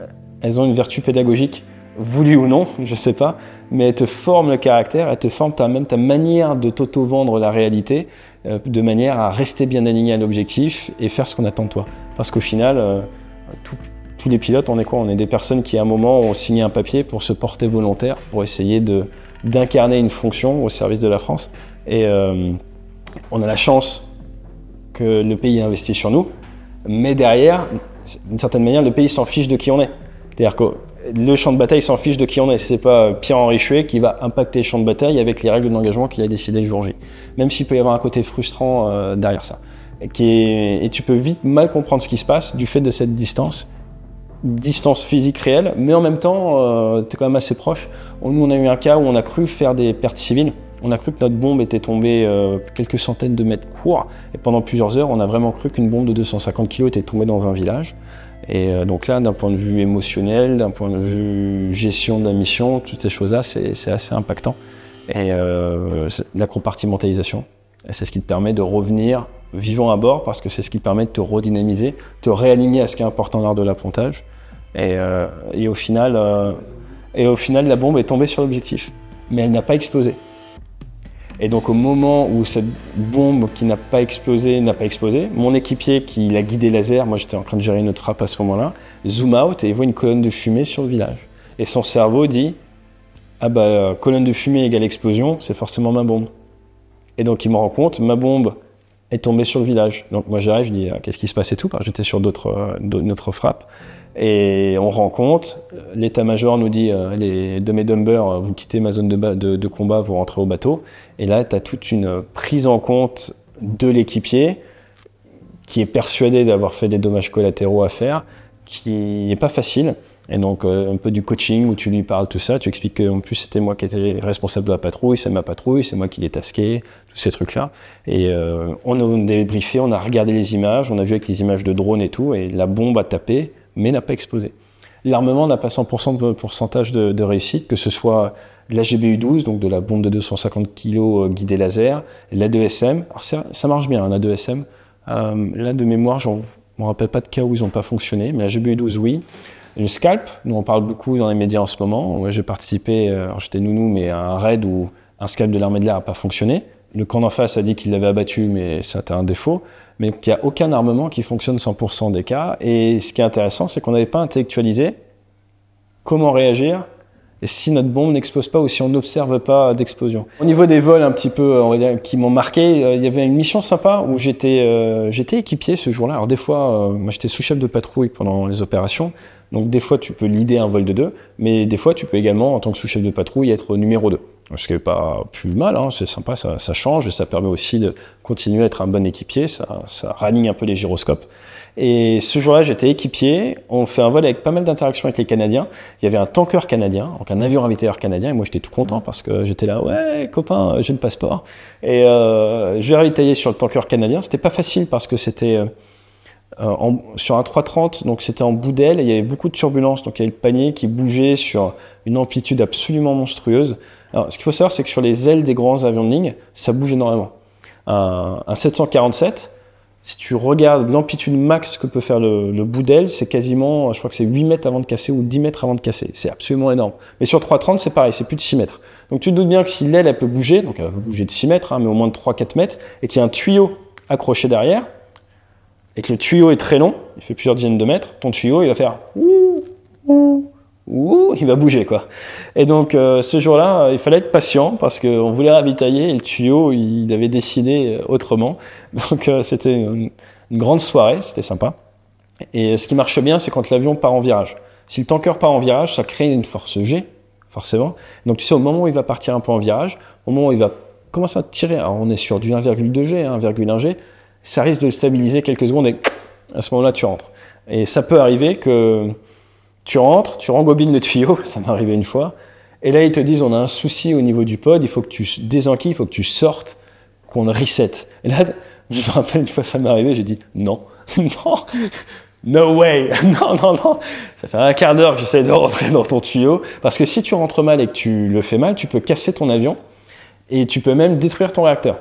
[SPEAKER 1] elles ont une vertu pédagogique, voulue ou non, je ne sais pas, mais elles te forment le caractère, elles te forment même ta manière de t'auto-vendre la réalité, de manière à rester bien aligné à l'objectif et faire ce qu'on attend de toi. Parce qu'au final, tous les pilotes, on est quoi? On est des personnes qui à un moment ont signé un papier pour se porter volontaire, pour essayer d'incarner une fonction au service de la France. Et on a la chance que le pays investit sur nous, mais derrière, d'une certaine manière, le pays s'en fiche de qui on est. C'est-à-dire que le champ de bataille s'en fiche de qui on est. Ce n'est pas Pierre-Henri Chuet qui va impacter le champ de bataille avec les règles d'engagement qu'il a décidé le jour J. Même s'il peut y avoir un côté frustrant derrière ça. Et tu peux vite mal comprendre ce qui se passe du fait de cette distance physique réelle, mais en même temps, tu es quand même assez proche. Nous, on a eu un cas où on a cru faire des pertes civiles. On a cru que notre bombe était tombée quelques centaines de mètres courts. Et pendant plusieurs heures, on a vraiment cru qu'une bombe de 250 kg était tombée dans un village. Et donc là, d'un point de vue émotionnel, d'un point de vue gestion de la mission, toutes ces choses-là, c'est assez impactant. Et la compartimentalisation, c'est ce qui te permet de revenir vivant à bord, parce que c'est ce qui te permet de te redynamiser, te réaligner à ce qui est important lors de l'appontage. Et au final, la bombe est tombée sur l'objectif, mais elle n'a pas explosé. Et donc au moment où cette bombe qui n'a pas explosé, mon équipier qui l'a guidé laser, moi j'étais en train de gérer une autre frappe à ce moment-là, zoom out et il voit une colonne de fumée sur le village. Et son cerveau dit « Ah bah colonne de fumée égale explosion, c'est forcément ma bombe ». Et donc il me rend compte, ma bombe est tombée sur le village. Donc moi j'arrive, je dis « Qu'est-ce qui se passe et tout ?» J'étais sur d'autres frappes. Et on rend compte, l'état-major nous dit les dumb et dumber, vous quittez ma zone de combat, vous rentrez au bateau. Et là, tu as toute une prise en compte de l'équipier qui est persuadé d'avoir fait des dommages collatéraux à faire, qui n'est pas facile. Et donc un peu du coaching où tu lui parles tout ça, tu expliques qu'en plus c'était moi qui étais responsable de la patrouille, c'est ma patrouille, c'est moi qui l'ai tasqué, tous ces trucs-là. Et on a débriefé, on a regardé les images, on a vu avec les images de drone et tout, et la bombe a tapé, mais n'a pas explosé. L'armement n'a pas 100% de pourcentage de réussite, que ce soit la GBU-12, donc de la bombe de 250 kg guidée laser, l'A2SM. Alors ça marche bien, l'A2SM. Là, de mémoire, je ne me rappelle pas de cas où ils n'ont pas fonctionné, mais la GBU-12, oui. Une Scalp, nous on parle beaucoup dans les médias en ce moment. Ouais, j'ai participé, alors j'étais nounou, mais à un raid où un Scalp de l'armée de l'air n'a pas fonctionné. Le camp d'en face a dit qu'il l'avait abattu, mais ça a un défaut. Mais il n'y a aucun armement qui fonctionne 100% des cas. Et ce qui est intéressant, c'est qu'on n'avait pas intellectualisé comment réagir et si notre bombe n'explose pas ou si on n'observe pas d'explosion. Au niveau des vols un petit peu, on va dire, qui m'ont marqué, il y avait une mission sympa où j'étais équipier ce jour-là. Alors des fois, moi j'étais sous-chef de patrouille pendant les opérations. Donc des fois tu peux leader un vol de 2, mais des fois tu peux également, en tant que sous-chef de patrouille, être numéro 2. Ce qui n'est pas plus mal, hein, c'est sympa, ça change et ça permet aussi de continuer à être un bon équipier, ça raligne un peu les gyroscopes. Et ce jour-là, j'étais équipier, on fait un vol avec pas mal d'interactions avec les Canadiens. Il y avait un tanker canadien, donc un avion ravitailleur canadien, et moi j'étais tout content parce que j'étais là, ouais, copain, j'ai le passeport. Et je vais ravitailler sur le tanker canadien. C'était pas facile parce que c'était sur un 330, donc c'était en bout d'aile, et il y avait beaucoup de turbulences, donc il y avait le panier qui bougeait sur une amplitude absolument monstrueuse. Alors, ce qu'il faut savoir, c'est que sur les ailes des grands avions de ligne, ça bouge énormément. Un 747, si tu regardes l'amplitude max que peut faire le bout d'aile, c'est quasiment, je crois que c'est 8 mètres avant de casser ou 10 mètres avant de casser. C'est absolument énorme. Mais sur 330, c'est pareil, c'est plus de 6 mètres. Donc tu te doutes bien que si l'aile, elle peut bouger, donc elle peut bouger de 6 mètres, hein, mais au moins de 3-4 mètres, et qu'il y a un tuyau accroché derrière, et que le tuyau est très long, il fait plusieurs dizaines de mètres, ton tuyau, il va faire ouh, il va bouger quoi. Et donc ce jour-là, il fallait être patient parce qu'on voulait ravitailler et le tuyau, il avait décidé autrement. Donc c'était une grande soirée, c'était sympa. Et ce qui marche bien, c'est quand l'avion part en virage. Si le tanker part en virage, ça crée une force G, forcément. Donc tu sais, au moment où il va partir un peu en virage, au moment où il va commencer à tirer, alors on est sur du 1,2 G, 1,1 G, ça risque de le stabiliser quelques secondes et à ce moment-là, tu rentres. Et ça peut arriver que tu rentres, tu rembobines le tuyau, ça m'est arrivé une fois, et là ils te disent on a un souci au niveau du pod, il faut que tu désenquilles, il faut que tu sortes, qu'on reset. Et là, je me rappelle une fois ça m'est arrivé, j'ai dit non, non, no way, non, non, non. Ça fait un quart d'heure que j'essaie de rentrer dans ton tuyau, parce que si tu rentres mal et que tu le fais mal, tu peux casser ton avion, et tu peux même détruire ton réacteur.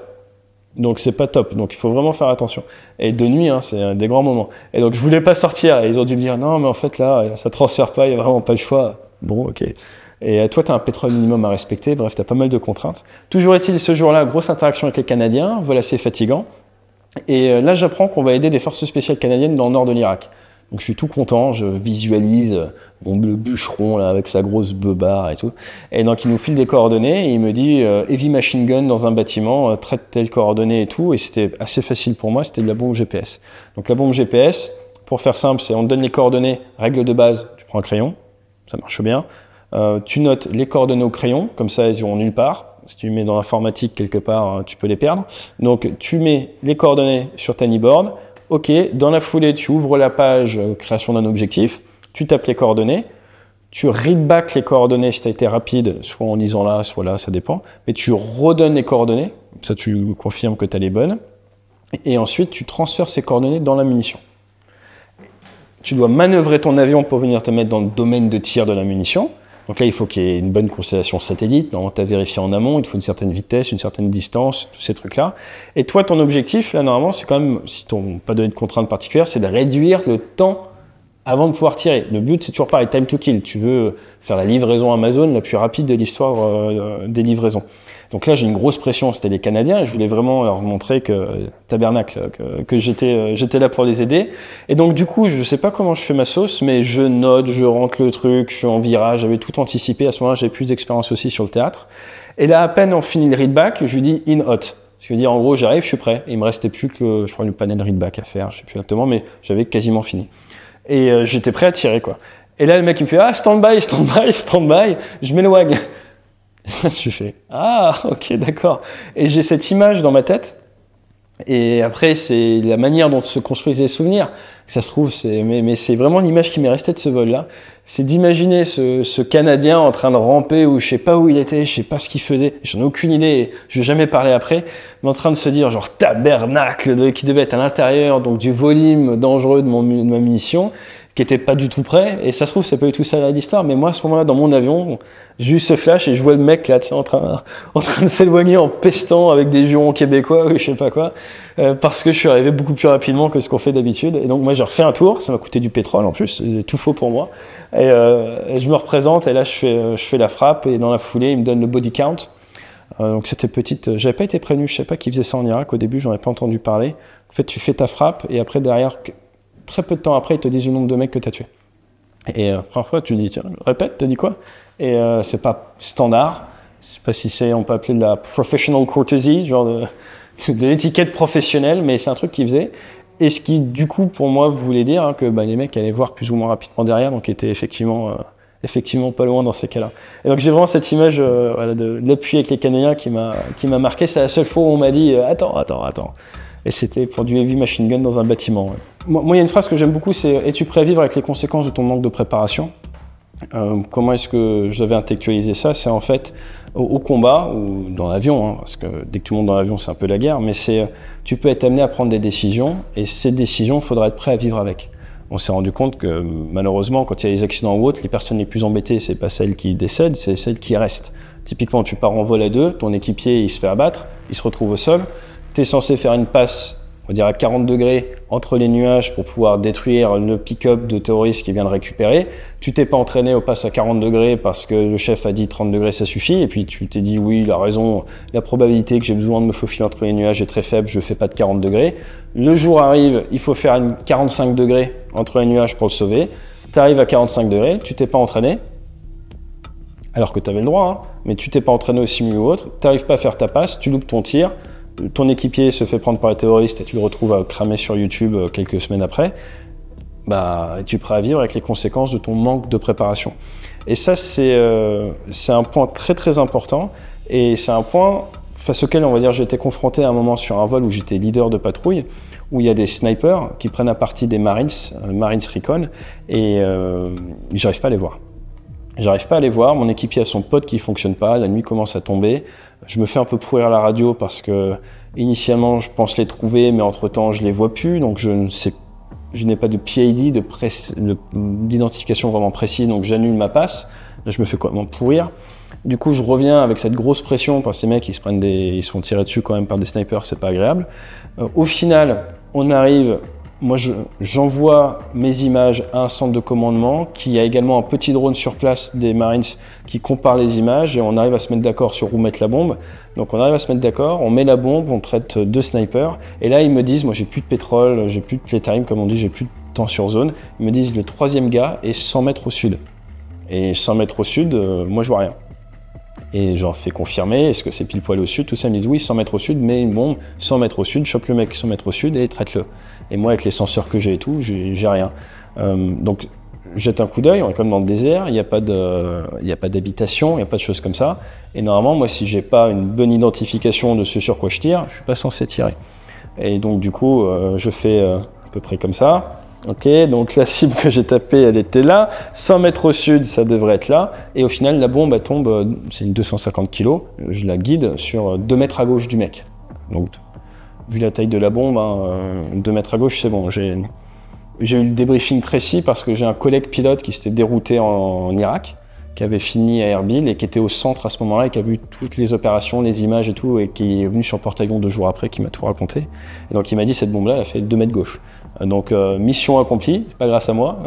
[SPEAKER 1] Donc c'est pas top, donc il faut vraiment faire attention. Et de nuit, hein, c'est des grands moments. Et donc je voulais pas sortir, et ils ont dû me dire non mais en fait là, ça transfère pas, il y a vraiment pas le choix. Bon ok. Et toi tu as un pétrole minimum à respecter, bref tu as pas mal de contraintes. Toujours est-il, ce jour-là, grosse interaction avec les Canadiens, vol assez fatigant. Et là j'apprends qu'on va aider des forces spéciales canadiennes dans le nord de l'Irak. Donc je suis tout content, je visualise le bûcheron là, avec sa grosse beubare et tout. Et donc il nous file des coordonnées et il me dit heavy machine gun dans un bâtiment, traite telles coordonnées et tout. Et c'était assez facile pour moi, c'était de la bombe GPS. Donc la bombe GPS, pour faire simple, c'est on te donne les coordonnées, règle de base, tu prends un crayon, ça marche bien. Tu notes les coordonnées au crayon, comme ça elles iront nulle part. Si tu les mets dans l'informatique quelque part, tu peux les perdre. Donc tu mets les coordonnées sur ta keyboard. Ok, dans la foulée, tu ouvres la page création d'un objectif, tu tapes les coordonnées, tu read back les coordonnées si tu as été rapide, soit en lisant là, soit là, ça dépend, mais tu redonnes les coordonnées, ça tu confirmes que tu as les bonnes, et ensuite tu transfères ces coordonnées dans la munition. Tu dois manœuvrer ton avion pour venir te mettre dans le domaine de tir de la munition. Donc là, il faut qu'il y ait une bonne constellation satellite. Normalement, tu as vérifié en amont, il te faut une certaine vitesse, une certaine distance, tous ces trucs-là. Et toi, ton objectif, là, normalement, c'est quand même, si tu n'as pas donné de contrainte particulière, c'est de réduire le temps avant de pouvoir tirer. Le but, c'est toujours pareil, time to kill. Tu veux faire la livraison Amazon la plus rapide de l'histoire des livraisons. Donc là, j'ai une grosse pression, c'était les Canadiens, et je voulais vraiment leur montrer que, tabernacle, que j'étais là pour les aider. Et donc du coup, je ne sais pas comment je fais ma sauce, mais je note, je rentre le truc, je suis en virage, j'avais tout anticipé. À ce moment-là, j'ai plus d'expérience aussi sur le théâtre. Et là, à peine on finit le readback, je lui dis in hot. Ce qui veut dire, en gros, j'arrive, je suis prêt. Et il me restait plus que, je crois, le panel readback à faire, je sais plus exactement, mais j'avais quasiment fini. Et j'étais prêt à tirer, quoi. Et là, le mec, il me fait, ah, stand by, stand by, stand by. Je mets le WAG. Je fais ah ok d'accord, et j'ai cette image dans ma tête, et après c'est la manière dont se construisent les souvenirs, ça se trouve, mais c'est vraiment l'image qui m'est restée de ce vol là, c'est d'imaginer ce Canadien en train de ramper, ou je sais pas où il était, je sais pas ce qu'il faisait, j'en ai aucune idée, je vais jamais parler après, mais en train de se dire genre tabernacle qui devait être à l'intérieur, donc du volume dangereux de ma munition, qui était pas du tout prêt, et ça se trouve c'est pas du tout ça l'histoire, mais moi à ce moment-là dans mon avion, j'ai eu ce flash et je vois le mec là en train de s'éloigner en pestant avec des jurons québécois ou je sais pas quoi, parce que je suis arrivé beaucoup plus rapidement que ce qu'on fait d'habitude, et donc moi j'ai refait un tour, ça m'a coûté du pétrole en plus, c'est tout faux pour moi, et je me représente et là je fais la frappe, et dans la foulée il me donne le body count, donc c'était petite, j'avais pas été prévenu, je sais pas qui faisait ça en Irak au début, j'en ai pas entendu parler, en fait tu fais ta frappe et après derrière, très peu de temps après, ils te disent le nombre de mecs que tu as tué. Et parfois, tu dis, tiens, répète, t'as dit quoi? Et c'est pas standard. Je sais pas si c'est, on peut appeler de la professional courtesy, genre de l'étiquette professionnelle, mais c'est un truc qu'ils faisaient. Et ce qui, du coup, pour moi, voulait dire que les mecs allaient voir plus ou moins rapidement derrière, donc étaient effectivement pas loin dans ces cas-là. Et donc j'ai vraiment cette image voilà, de l'appui avec les Canadiens qui m'a marqué. C'est la seule fois où on m'a dit attends. Et c'était pour du heavy machine gun dans un bâtiment. Ouais. Moi, il y a une phrase que j'aime beaucoup, c'est « Es-tu prêt à vivre avec les conséquences de ton manque de préparation ?» Comment est-ce que j'avais intellectualisé ça? C'est en fait au combat, ou dans l'avion, hein, parce que dès que tout le monde dans l'avion, c'est un peu la guerre, mais c'est tu peux être amené à prendre des décisions, et ces décisions, il faudra être prêt à vivre avec. On s'est rendu compte que malheureusement, quand il y a des accidents ou autres, les personnes les plus embêtées, c'est pas celles qui décèdent, c'est celles qui restent. Typiquement, tu pars en vol à deux, ton équipier, il se fait abattre, il se retrouve au sol. Tu es censé faire une passe, on va dire à 40 degrés, entre les nuages pour pouvoir détruire le pick-up de terroristes qui vient de récupérer. Tu t'es pas entraîné au pass à 40 degrés parce que le chef a dit 30 degrés ça suffit, et puis tu t'es dit oui, il a raison, la probabilité que j'ai besoin de me faufiler entre les nuages est très faible, je fais pas de 40 degrés. Le jour arrive, il faut faire une 45 degrés entre les nuages pour le sauver. tu arrives à 45 degrés, tu t'es pas entraîné, alors que tu avais le droit, hein, mais tu t'es pas entraîné au simu ou autre, tu n'arrives pas à faire ta passe, tu loupes ton tir, ton équipier se fait prendre par les terroristes et tu le retrouves à cramer sur YouTube quelques semaines après, bah, es-tu prêt à vivre avec les conséquences de ton manque de préparation? Et ça, c'est un point très très important, et c'est un point face auquel, on va dire, j'ai été confronté à un moment sur un vol où j'étais leader de patrouille, où il y a des snipers qui prennent à partie des Marines, Marines Recon, et j'arrive pas à les voir. J'arrive pas à les voir, mon équipier a son pote qui fonctionne pas, la nuit commence à tomber, je me fais un peu pourrir la radio parce que initialement je pense les trouver, mais entre temps je les vois plus, donc je n'ai pas de PID, d'identification vraiment précise, donc j'annule ma passe, là, je me fais comment pourrir. Du coup, je reviens avec cette grosse pression parce que ces mecs, ils se font tirer dessus quand même par des snipers, c'est pas agréable. Au final, on arrive, moi j'envoie mes images à un centre de commandement qui a également un petit drone sur place des Marines qui compare les images et on arrive à se mettre d'accord sur où mettre la bombe. Donc on arrive à se mettre d'accord, on met la bombe, on traite 2 snipers et là ils me disent, moi j'ai plus de pétrole, j'ai plus de playtime comme on dit, j'ai plus de temps sur zone. Ils me disent le 3e gars est 100 mètres au sud. Et 100 mètres au sud, moi je vois rien. Et je leur fais confirmer, est-ce que c'est pile poil au sud? Tout ça, ils me disent oui, 100 mètres au sud, mais bon, 100 mètres au sud, chope le mec 100 mètres au sud et traite-le. Et moi, avec les senseurs que j'ai et tout, j'ai rien. Donc, jette un coup d'œil, on est comme dans le désert, il n'y a pas d'habitation, il n'y a pas de choses comme ça. Et normalement, moi, si j'ai pas une bonne identification de ce sur quoi je tire, je suis pas censé tirer. Et donc, du coup, je fais à peu près comme ça. Ok, donc la cible que j'ai tapée, elle était là. 100 mètres au sud, ça devrait être là. Et au final, la bombe, elle tombe, c'est une 250 kg. Je la guide sur 2 mètres à gauche du mec. Donc, vu la taille de la bombe, 2 mètres à gauche, c'est bon. J'ai eu le débriefing précis parce que j'ai un collègue pilote qui s'était dérouté en Irak, qui avait fini à Erbil et qui était au centre à ce moment-là et qui a vu toutes les opérations, les images et tout, et qui est venu sur le porte-avions 2 jours après, qui m'a tout raconté. Et donc il m'a dit, cette bombe-là, elle a fait 2 mètres gauche. Donc mission accomplie, pas grâce à moi,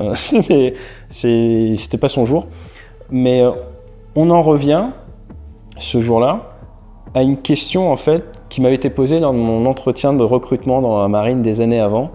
[SPEAKER 1] mais c'était pas son jour. Mais on en revient, ce jour-là, à une question en fait qui m'avait été posée dans mon entretien de recrutement dans la marine des années avant,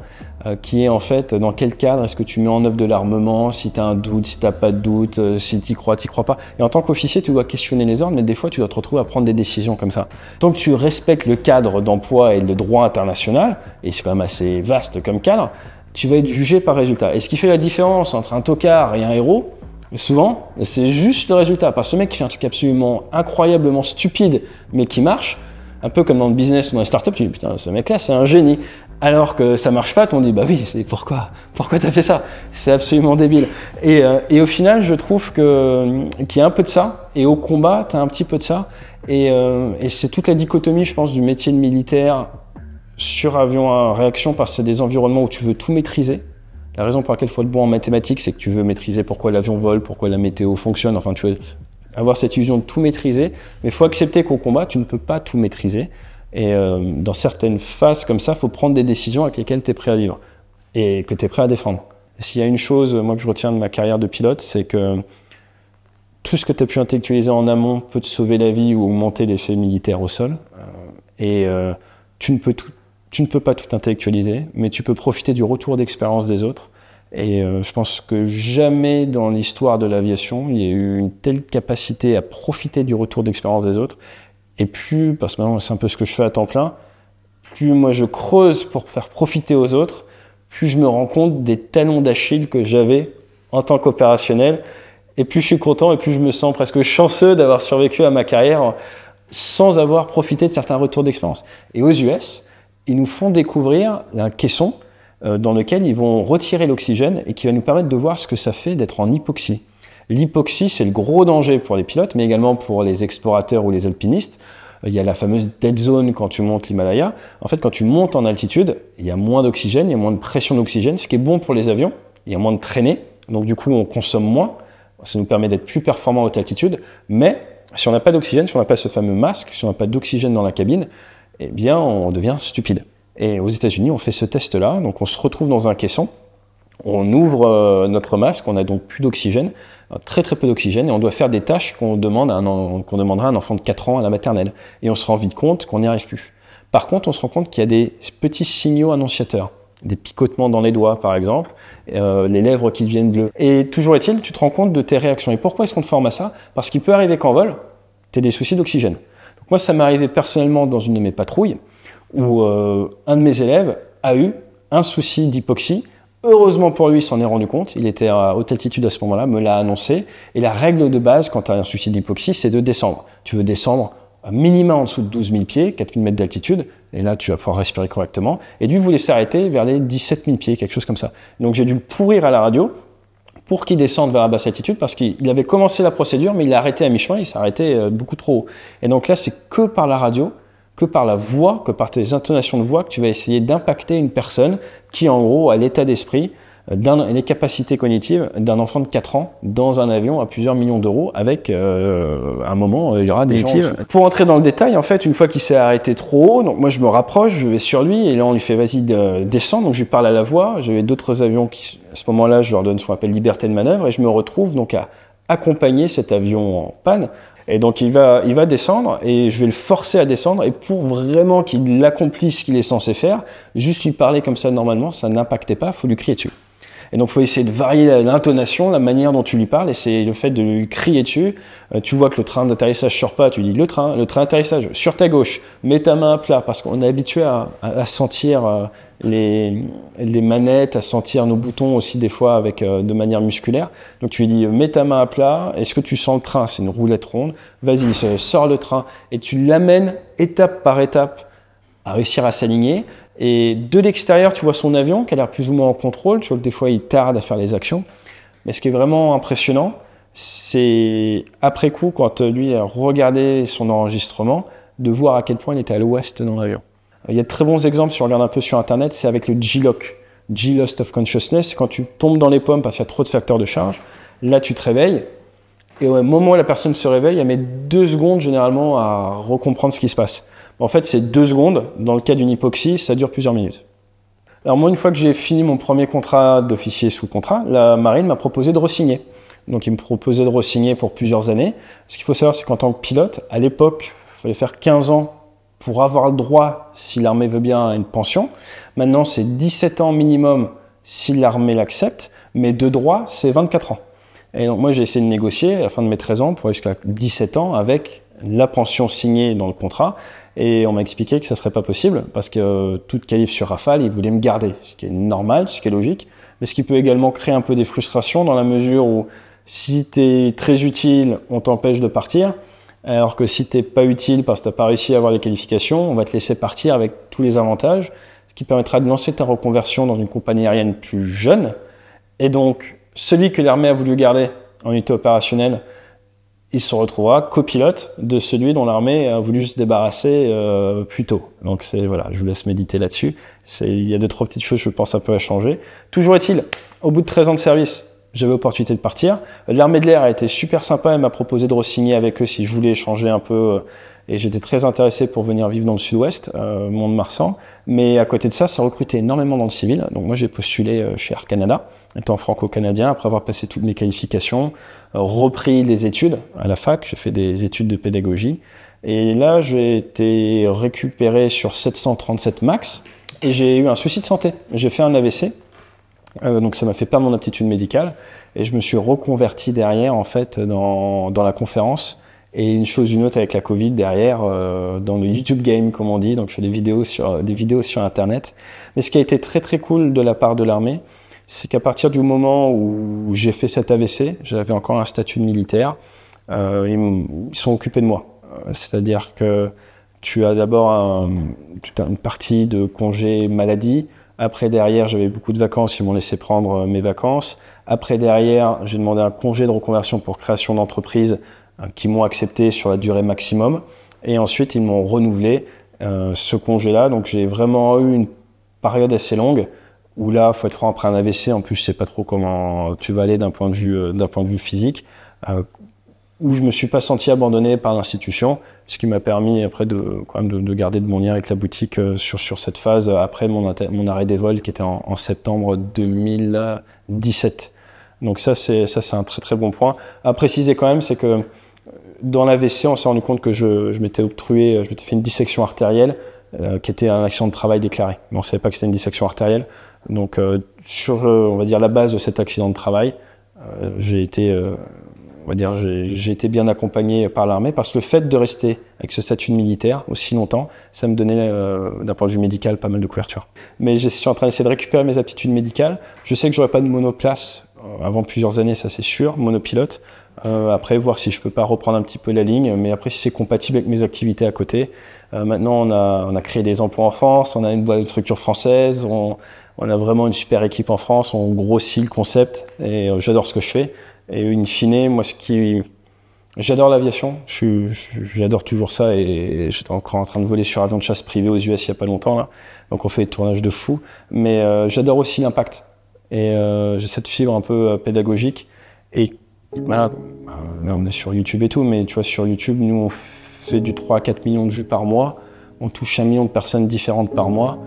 [SPEAKER 1] qui est en fait dans quel cadre est-ce que tu mets en œuvre de l'armement, si tu as un doute, si tu n'as pas de doute, si tu y crois pas. Et en tant qu'officier, tu dois questionner les ordres, mais des fois tu dois te retrouver à prendre des décisions comme ça. Tant que tu respectes le cadre d'emploi et le droit international, et c'est quand même assez vaste comme cadre, tu vas être jugé par résultat. Et ce qui fait la différence entre un tocard et un héros, souvent, c'est juste le résultat. Parce que ce mec qui fait un truc absolument incroyablement stupide, mais qui marche, un peu comme dans le business ou dans les startups, tu dis putain, ce mec-là, c'est un génie. Alors que ça marche pas, on dit bah oui, c'est pourquoi t'as fait ça? C'est absolument débile. Et au final, je trouve qu'il y a un peu de ça, et au combat, tu as un petit peu de ça. Et c'est toute la dichotomie, je pense, du métier de militaire sur avion à réaction, parce que c'est des environnements où tu veux tout maîtriser. La raison pour laquelle il faut être bon en mathématiques, c'est que tu veux maîtriser pourquoi l'avion vole, pourquoi la météo fonctionne, enfin tu veux avoir cette illusion de tout maîtriser, mais il faut accepter qu'au combat, tu ne peux pas tout maîtriser. Et dans certaines phases comme ça, il faut prendre des décisions avec lesquelles tu es prêt à vivre et que tu es prêt à défendre. Et s'il y a une chose, moi, que je retiens de ma carrière de pilote, c'est que tout ce que tu as pu intellectualiser en amont peut te sauver la vie ou augmenter l'effet militaire au sol. Tu ne peux pas tout intellectualiser, mais tu peux profiter du retour d'expérience des autres. Et je pense que jamais dans l'histoire de l'aviation, il y a eu une telle capacité à profiter du retour d'expérience des autres. Et plus, parce que maintenant c'est un peu ce que je fais à temps plein, plus moi je creuse pour faire profiter aux autres, plus je me rends compte des talons d'Achille que j'avais en tant qu'opérationnel. Et plus je suis content et plus je me sens presque chanceux d'avoir survécu à ma carrière sans avoir profité de certains retours d'expérience. Et aux US, ils nous font découvrir un caisson dans lequel ils vont retirer l'oxygène et qui va nous permettre de voir ce que ça fait d'être en hypoxie. L'hypoxie, c'est le gros danger pour les pilotes, mais également pour les explorateurs ou les alpinistes. Il y a la fameuse dead zone quand tu montes l'Himalaya. En fait, quand tu montes en altitude, il y a moins d'oxygène, il y a moins de pression d'oxygène, ce qui est bon pour les avions. Il y a moins de traînées, donc du coup, on consomme moins. Ça nous permet d'être plus performants à haute altitude. Mais si on n'a pas d'oxygène, si on n'a pas ce fameux masque, si on n'a pas d'oxygène dans la cabine, eh bien, on devient stupide. Et aux États-Unis, on fait ce test-là. Donc, on se retrouve dans un caisson. On ouvre notre masque, on n'a donc plus d'oxygène, très peu d'oxygène, et on doit faire des tâches qu'on demandera à un enfant de 4 ans à la maternelle. Et on se rend vite compte qu'on n'y arrive plus. Par contre, on se rend compte qu'il y a des petits signaux annonciateurs. des picotements dans les doigts par exemple, les lèvres qui deviennent bleues. Et toujours est-il, tu te rends compte de tes réactions. Et pourquoi est-ce qu'on te forme à ça? Parce qu'il peut arriver qu'en vol, tu aies des soucis d'oxygène. Donc moi, ça m'est arrivé personnellement dans une de mes patrouilles, où un de mes élèves a eu un souci d'hypoxie. Heureusement pour lui, il s'en est rendu compte. Il était à haute altitude à ce moment-là, me l'a annoncé. Et la règle de base, quand tu as un souci d'hypoxie, c'est de descendre. Tu veux descendre à minima en dessous de 12 000 pieds, 4 000 mètres d'altitude, et là tu vas pouvoir respirer correctement. Et lui voulait s'arrêter vers les 17 000 pieds, quelque chose comme ça. Donc j'ai dû le pourrir à la radio pour qu'il descende vers la basse altitude, parce qu'il avait commencé la procédure, mais il a arrêté à mi-chemin, il s'est arrêté beaucoup trop haut. Et donc là, c'est que par la radio, que par la voix, que par tes intonations de voix, que tu vas essayer d'impacter une personne qui, en gros, a l'état d'esprit, les capacités cognitives d'un enfant de 4 ans dans un avion à plusieurs millions d'euros avec, à un moment, il y aura des gens... Pour entrer dans le détail, en fait, une fois qu'il s'est arrêté trop haut, donc moi je me rapproche, je vais sur lui, et là on lui fait vas-y descends, donc je lui parle à la voix. J'avais d'autres avions qui, à ce moment-là, je leur donne ce qu'on appelle liberté de manœuvre, et je me retrouve donc à accompagner cet avion en panne. Et donc il va descendre, et je vais le forcer à descendre, et pour vraiment qu'il accomplisse ce qu'il est censé faire, juste lui parler comme ça normalement, ça n'impactait pas, il faut lui crier dessus. Et donc, il faut essayer de varier l'intonation, la manière dont tu lui parles, et c'est le fait de lui crier dessus. Tu vois que le train d'atterrissage sort pas, tu dis le train d'atterrissage sur ta gauche, mets ta main à plat, parce qu'on est habitué à sentir les manettes, à sentir nos boutons aussi des fois avec, de manière musculaire. Donc, tu lui dis mets ta main à plat, est-ce que tu sens le train? C'est une roulette ronde, vas-y, sors le train, et tu l'amènes étape par étape à réussir à s'aligner. Et de l'extérieur, tu vois son avion qui a l'air plus ou moins en contrôle. Tu vois que des fois, il tarde à faire les actions. Mais ce qui est vraiment impressionnant, c'est après coup, quand lui a regardé son enregistrement, de voir à quel point il était à l'ouest dans l'avion. Il y a de très bons exemples, si on regarde un peu sur Internet, c'est avec le G-LOC, G-Lost of Consciousness. C'est quand tu tombes dans les pommes parce qu'il y a trop de facteurs de charge. Là, tu te réveilles. Et au moment où la personne se réveille, elle met 2 secondes généralement à recomprendre ce qui se passe. En fait, c'est 2 secondes. Dans le cas d'une hypoxie, ça dure plusieurs minutes. Alors moi, une fois que j'ai fini mon premier contrat d'officier sous contrat, la marine m'a proposé de re-signer. Donc il me proposait de re-signer pour plusieurs années. Ce qu'il faut savoir, c'est qu'en tant que pilote, à l'époque, il fallait faire 15 ans pour avoir le droit, si l'armée veut bien, à une pension. Maintenant, c'est 17 ans minimum si l'armée l'accepte, mais de droit, c'est 24 ans. Et donc moi, j'ai essayé de négocier à la fin de mes 13 ans pour aller jusqu'à 17 ans avec la pension signée dans le contrat. Et on m'a expliqué que ça ne serait pas possible parce que toute qualif sur Rafale, ils voulaient me garder, ce qui est normal, ce qui est logique, mais ce qui peut également créer un peu des frustrations dans la mesure où si tu es très utile, on t'empêche de partir, alors que si tu n'es pas utile parce que tu n'as pas réussi à avoir les qualifications, on va te laisser partir avec tous les avantages, ce qui permettra de lancer ta reconversion dans une compagnie aérienne plus jeune. Et donc, celui que l'armée a voulu garder en unité opérationnelle, il se retrouvera copilote de celui dont l'armée a voulu se débarrasser plus tôt. Donc voilà, je vous laisse méditer là-dessus. Il y a 2-3 petites choses, je pense, un peu à changer. Toujours est-il, au bout de 13 ans de service, j'avais l'opportunité de partir. L'armée de l'air a été super sympa, elle m'a proposé de re-signer avec eux si je voulais changer un peu. Et j'étais très intéressé pour venir vivre dans le sud-ouest, Mont-de-Marsan. Mais à côté de ça, ça recrutait énormément dans le civil. Donc moi, j'ai postulé chez Air Canada, étant franco-canadien, après avoir passé toutes mes qualifications, repris des études à la fac, j'ai fait des études de pédagogie. Et là, j'ai été récupéré sur 737 max et j'ai eu un souci de santé. J'ai fait un AVC, donc ça m'a fait perdre mon aptitude médicale et je me suis reconverti derrière en fait dans la conférence. Et une chose ou une autre avec la Covid derrière, dans le YouTube game comme on dit, donc je fais des vidéos sur Internet. Mais ce qui a été très très cool de la part de l'armée, c'est qu'à partir du moment où j'ai fait cet AVC, j'avais encore un statut de militaire, ils sont occupés de moi. C'est-à-dire que tu as d'abord une partie de congé maladie, après derrière j'avais beaucoup de vacances, ils m'ont laissé prendre mes vacances, après derrière j'ai demandé un congé de reconversion pour création d'entreprise qui m'ont accepté sur la durée maximum, et ensuite ils m'ont renouvelé ce congé-là, donc j'ai vraiment eu une période assez longue, où là, il faut être franc, après un AVC, en plus, je ne sais pas trop comment tu vas aller d'un point de vue physique, où je ne me suis pas senti abandonné par l'institution, ce qui m'a permis après quand même de garder de mon lien avec la boutique sur cette phase, après mon arrêt des vols qui était en septembre 2017. Donc ça, c'est un très très bon point. À préciser quand même, c'est que dans l'AVC, on s'est rendu compte que je m'étais fait une dissection artérielle, qui était un accident de travail déclaré. Mais on ne savait pas que c'était une dissection artérielle. Donc sur, on va dire, la base de cet accident de travail, j'ai été bien accompagné par l'armée, parce que le fait de rester avec ce statut de militaire aussi longtemps, ça me donnait, d'un point de vue médical, pas mal de couverture. Mais je suis en train d'essayer de récupérer mes aptitudes médicales. Je sais que j'aurai pas de monoplace avant plusieurs années, ça c'est sûr, monopilote. Après, voir si je peux pas reprendre un petit peu la ligne, mais après si c'est compatible avec mes activités à côté. Maintenant, on a créé des emplois en France, on a une structure française, on a vraiment une super équipe en France, on grossit le concept et j'adore ce que je fais. Et in fine, moi, j'adore l'aviation, j'adore toujours ça, et j'étais encore en train de voler sur avion de chasse privé aux US il n'y a pas longtemps, là. Donc on fait des tournages de fou, mais j'adore aussi l'impact. Et j'ai cette fibre un peu pédagogique. Et voilà, là on est sur YouTube et tout, mais tu vois, sur YouTube, nous on fait du 3 à 4 millions de vues par mois, on touche 1 million de personnes différentes par mois,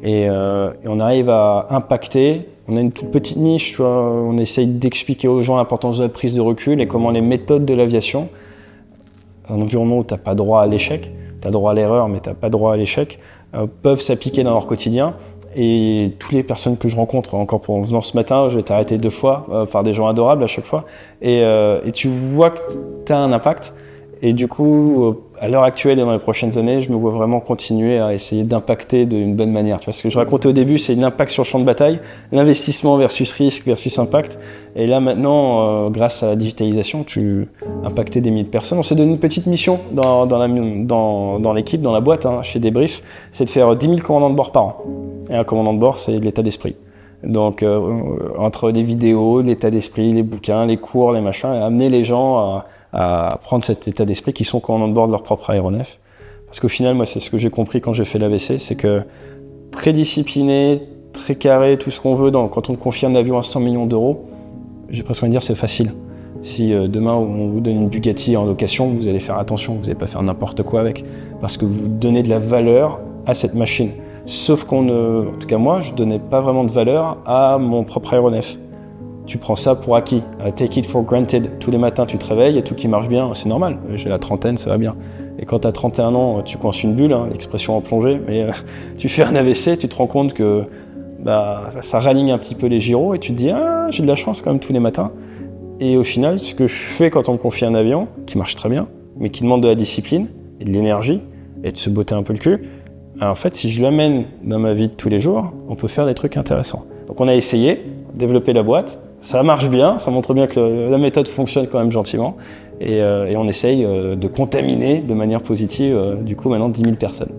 [SPEAKER 1] et on arrive à impacter. On a une toute petite niche, tu vois, on essaye d'expliquer aux gens l'importance de la prise de recul et comment les méthodes de l'aviation, un environnement où tu n'as pas droit à l'échec, tu as droit à l'erreur mais tu n'as pas droit à l'échec, peuvent s'appliquer dans leur quotidien. Et toutes les personnes que je rencontre, encore en venant ce matin, je vais t'arrêter 2 fois par des gens adorables à chaque fois, et tu vois que tu as un impact. Et du coup, à l'heure actuelle et dans les prochaines années, je me vois vraiment continuer à essayer d'impacter d'une bonne manière. Tu vois, ce que je racontais au début, c'est l'impact sur le champ de bataille, l'investissement versus risque versus impact. Et là maintenant, grâce à la digitalisation, tu impactes des milliers de personnes. On s'est donné une petite mission dans l'équipe, dans la boîte, hein, chez Debrief, c'est de faire 10 000 commandants de bord par an. Et un commandant de bord, c'est l'état d'esprit. Donc, entre les vidéos, l'état d'esprit, les bouquins, les cours, les machins, amener les gens à prendre cet état d'esprit qui sont commandants de bord de leur propre aéronef. Parce qu'au final, moi, c'est ce que j'ai compris quand j'ai fait l'AVC, c'est que très discipliné, très carré, tout ce qu'on veut, quand on confie un avion à 100 millions d'euros, j'ai presque envie de dire c'est facile. Si demain on vous donne une Bugatti en location, vous allez faire attention, vous n'allez pas faire n'importe quoi avec, parce que vous donnez de la valeur à cette machine. Sauf en tout cas moi, je ne donnais pas vraiment de valeur à mon propre aéronef. Tu prends ça pour acquis, take it for granted. Tous les matins, tu te réveilles et tout qui marche bien, c'est normal. J'ai la trentaine, ça va bien. Et quand tu as 31 ans, tu coinces une bulle, hein, l'expression en plongée, mais tu fais un AVC, tu te rends compte que ça raligne un petit peu les gyros et tu te dis « Ah, j'ai de la chance quand même tous les matins ». Et au final, ce que je fais quand on me confie un avion, qui marche très bien, mais qui demande de la discipline et de l'énergie et de se botter un peu le cul, en fait, si je l'amène dans ma vie de tous les jours, on peut faire des trucs intéressants. Donc on a essayé, développer la boîte. Ça marche bien, ça montre bien que la méthode fonctionne quand même gentiment. Et on essaye de contaminer de manière positive, du coup, maintenant 10 000 personnes.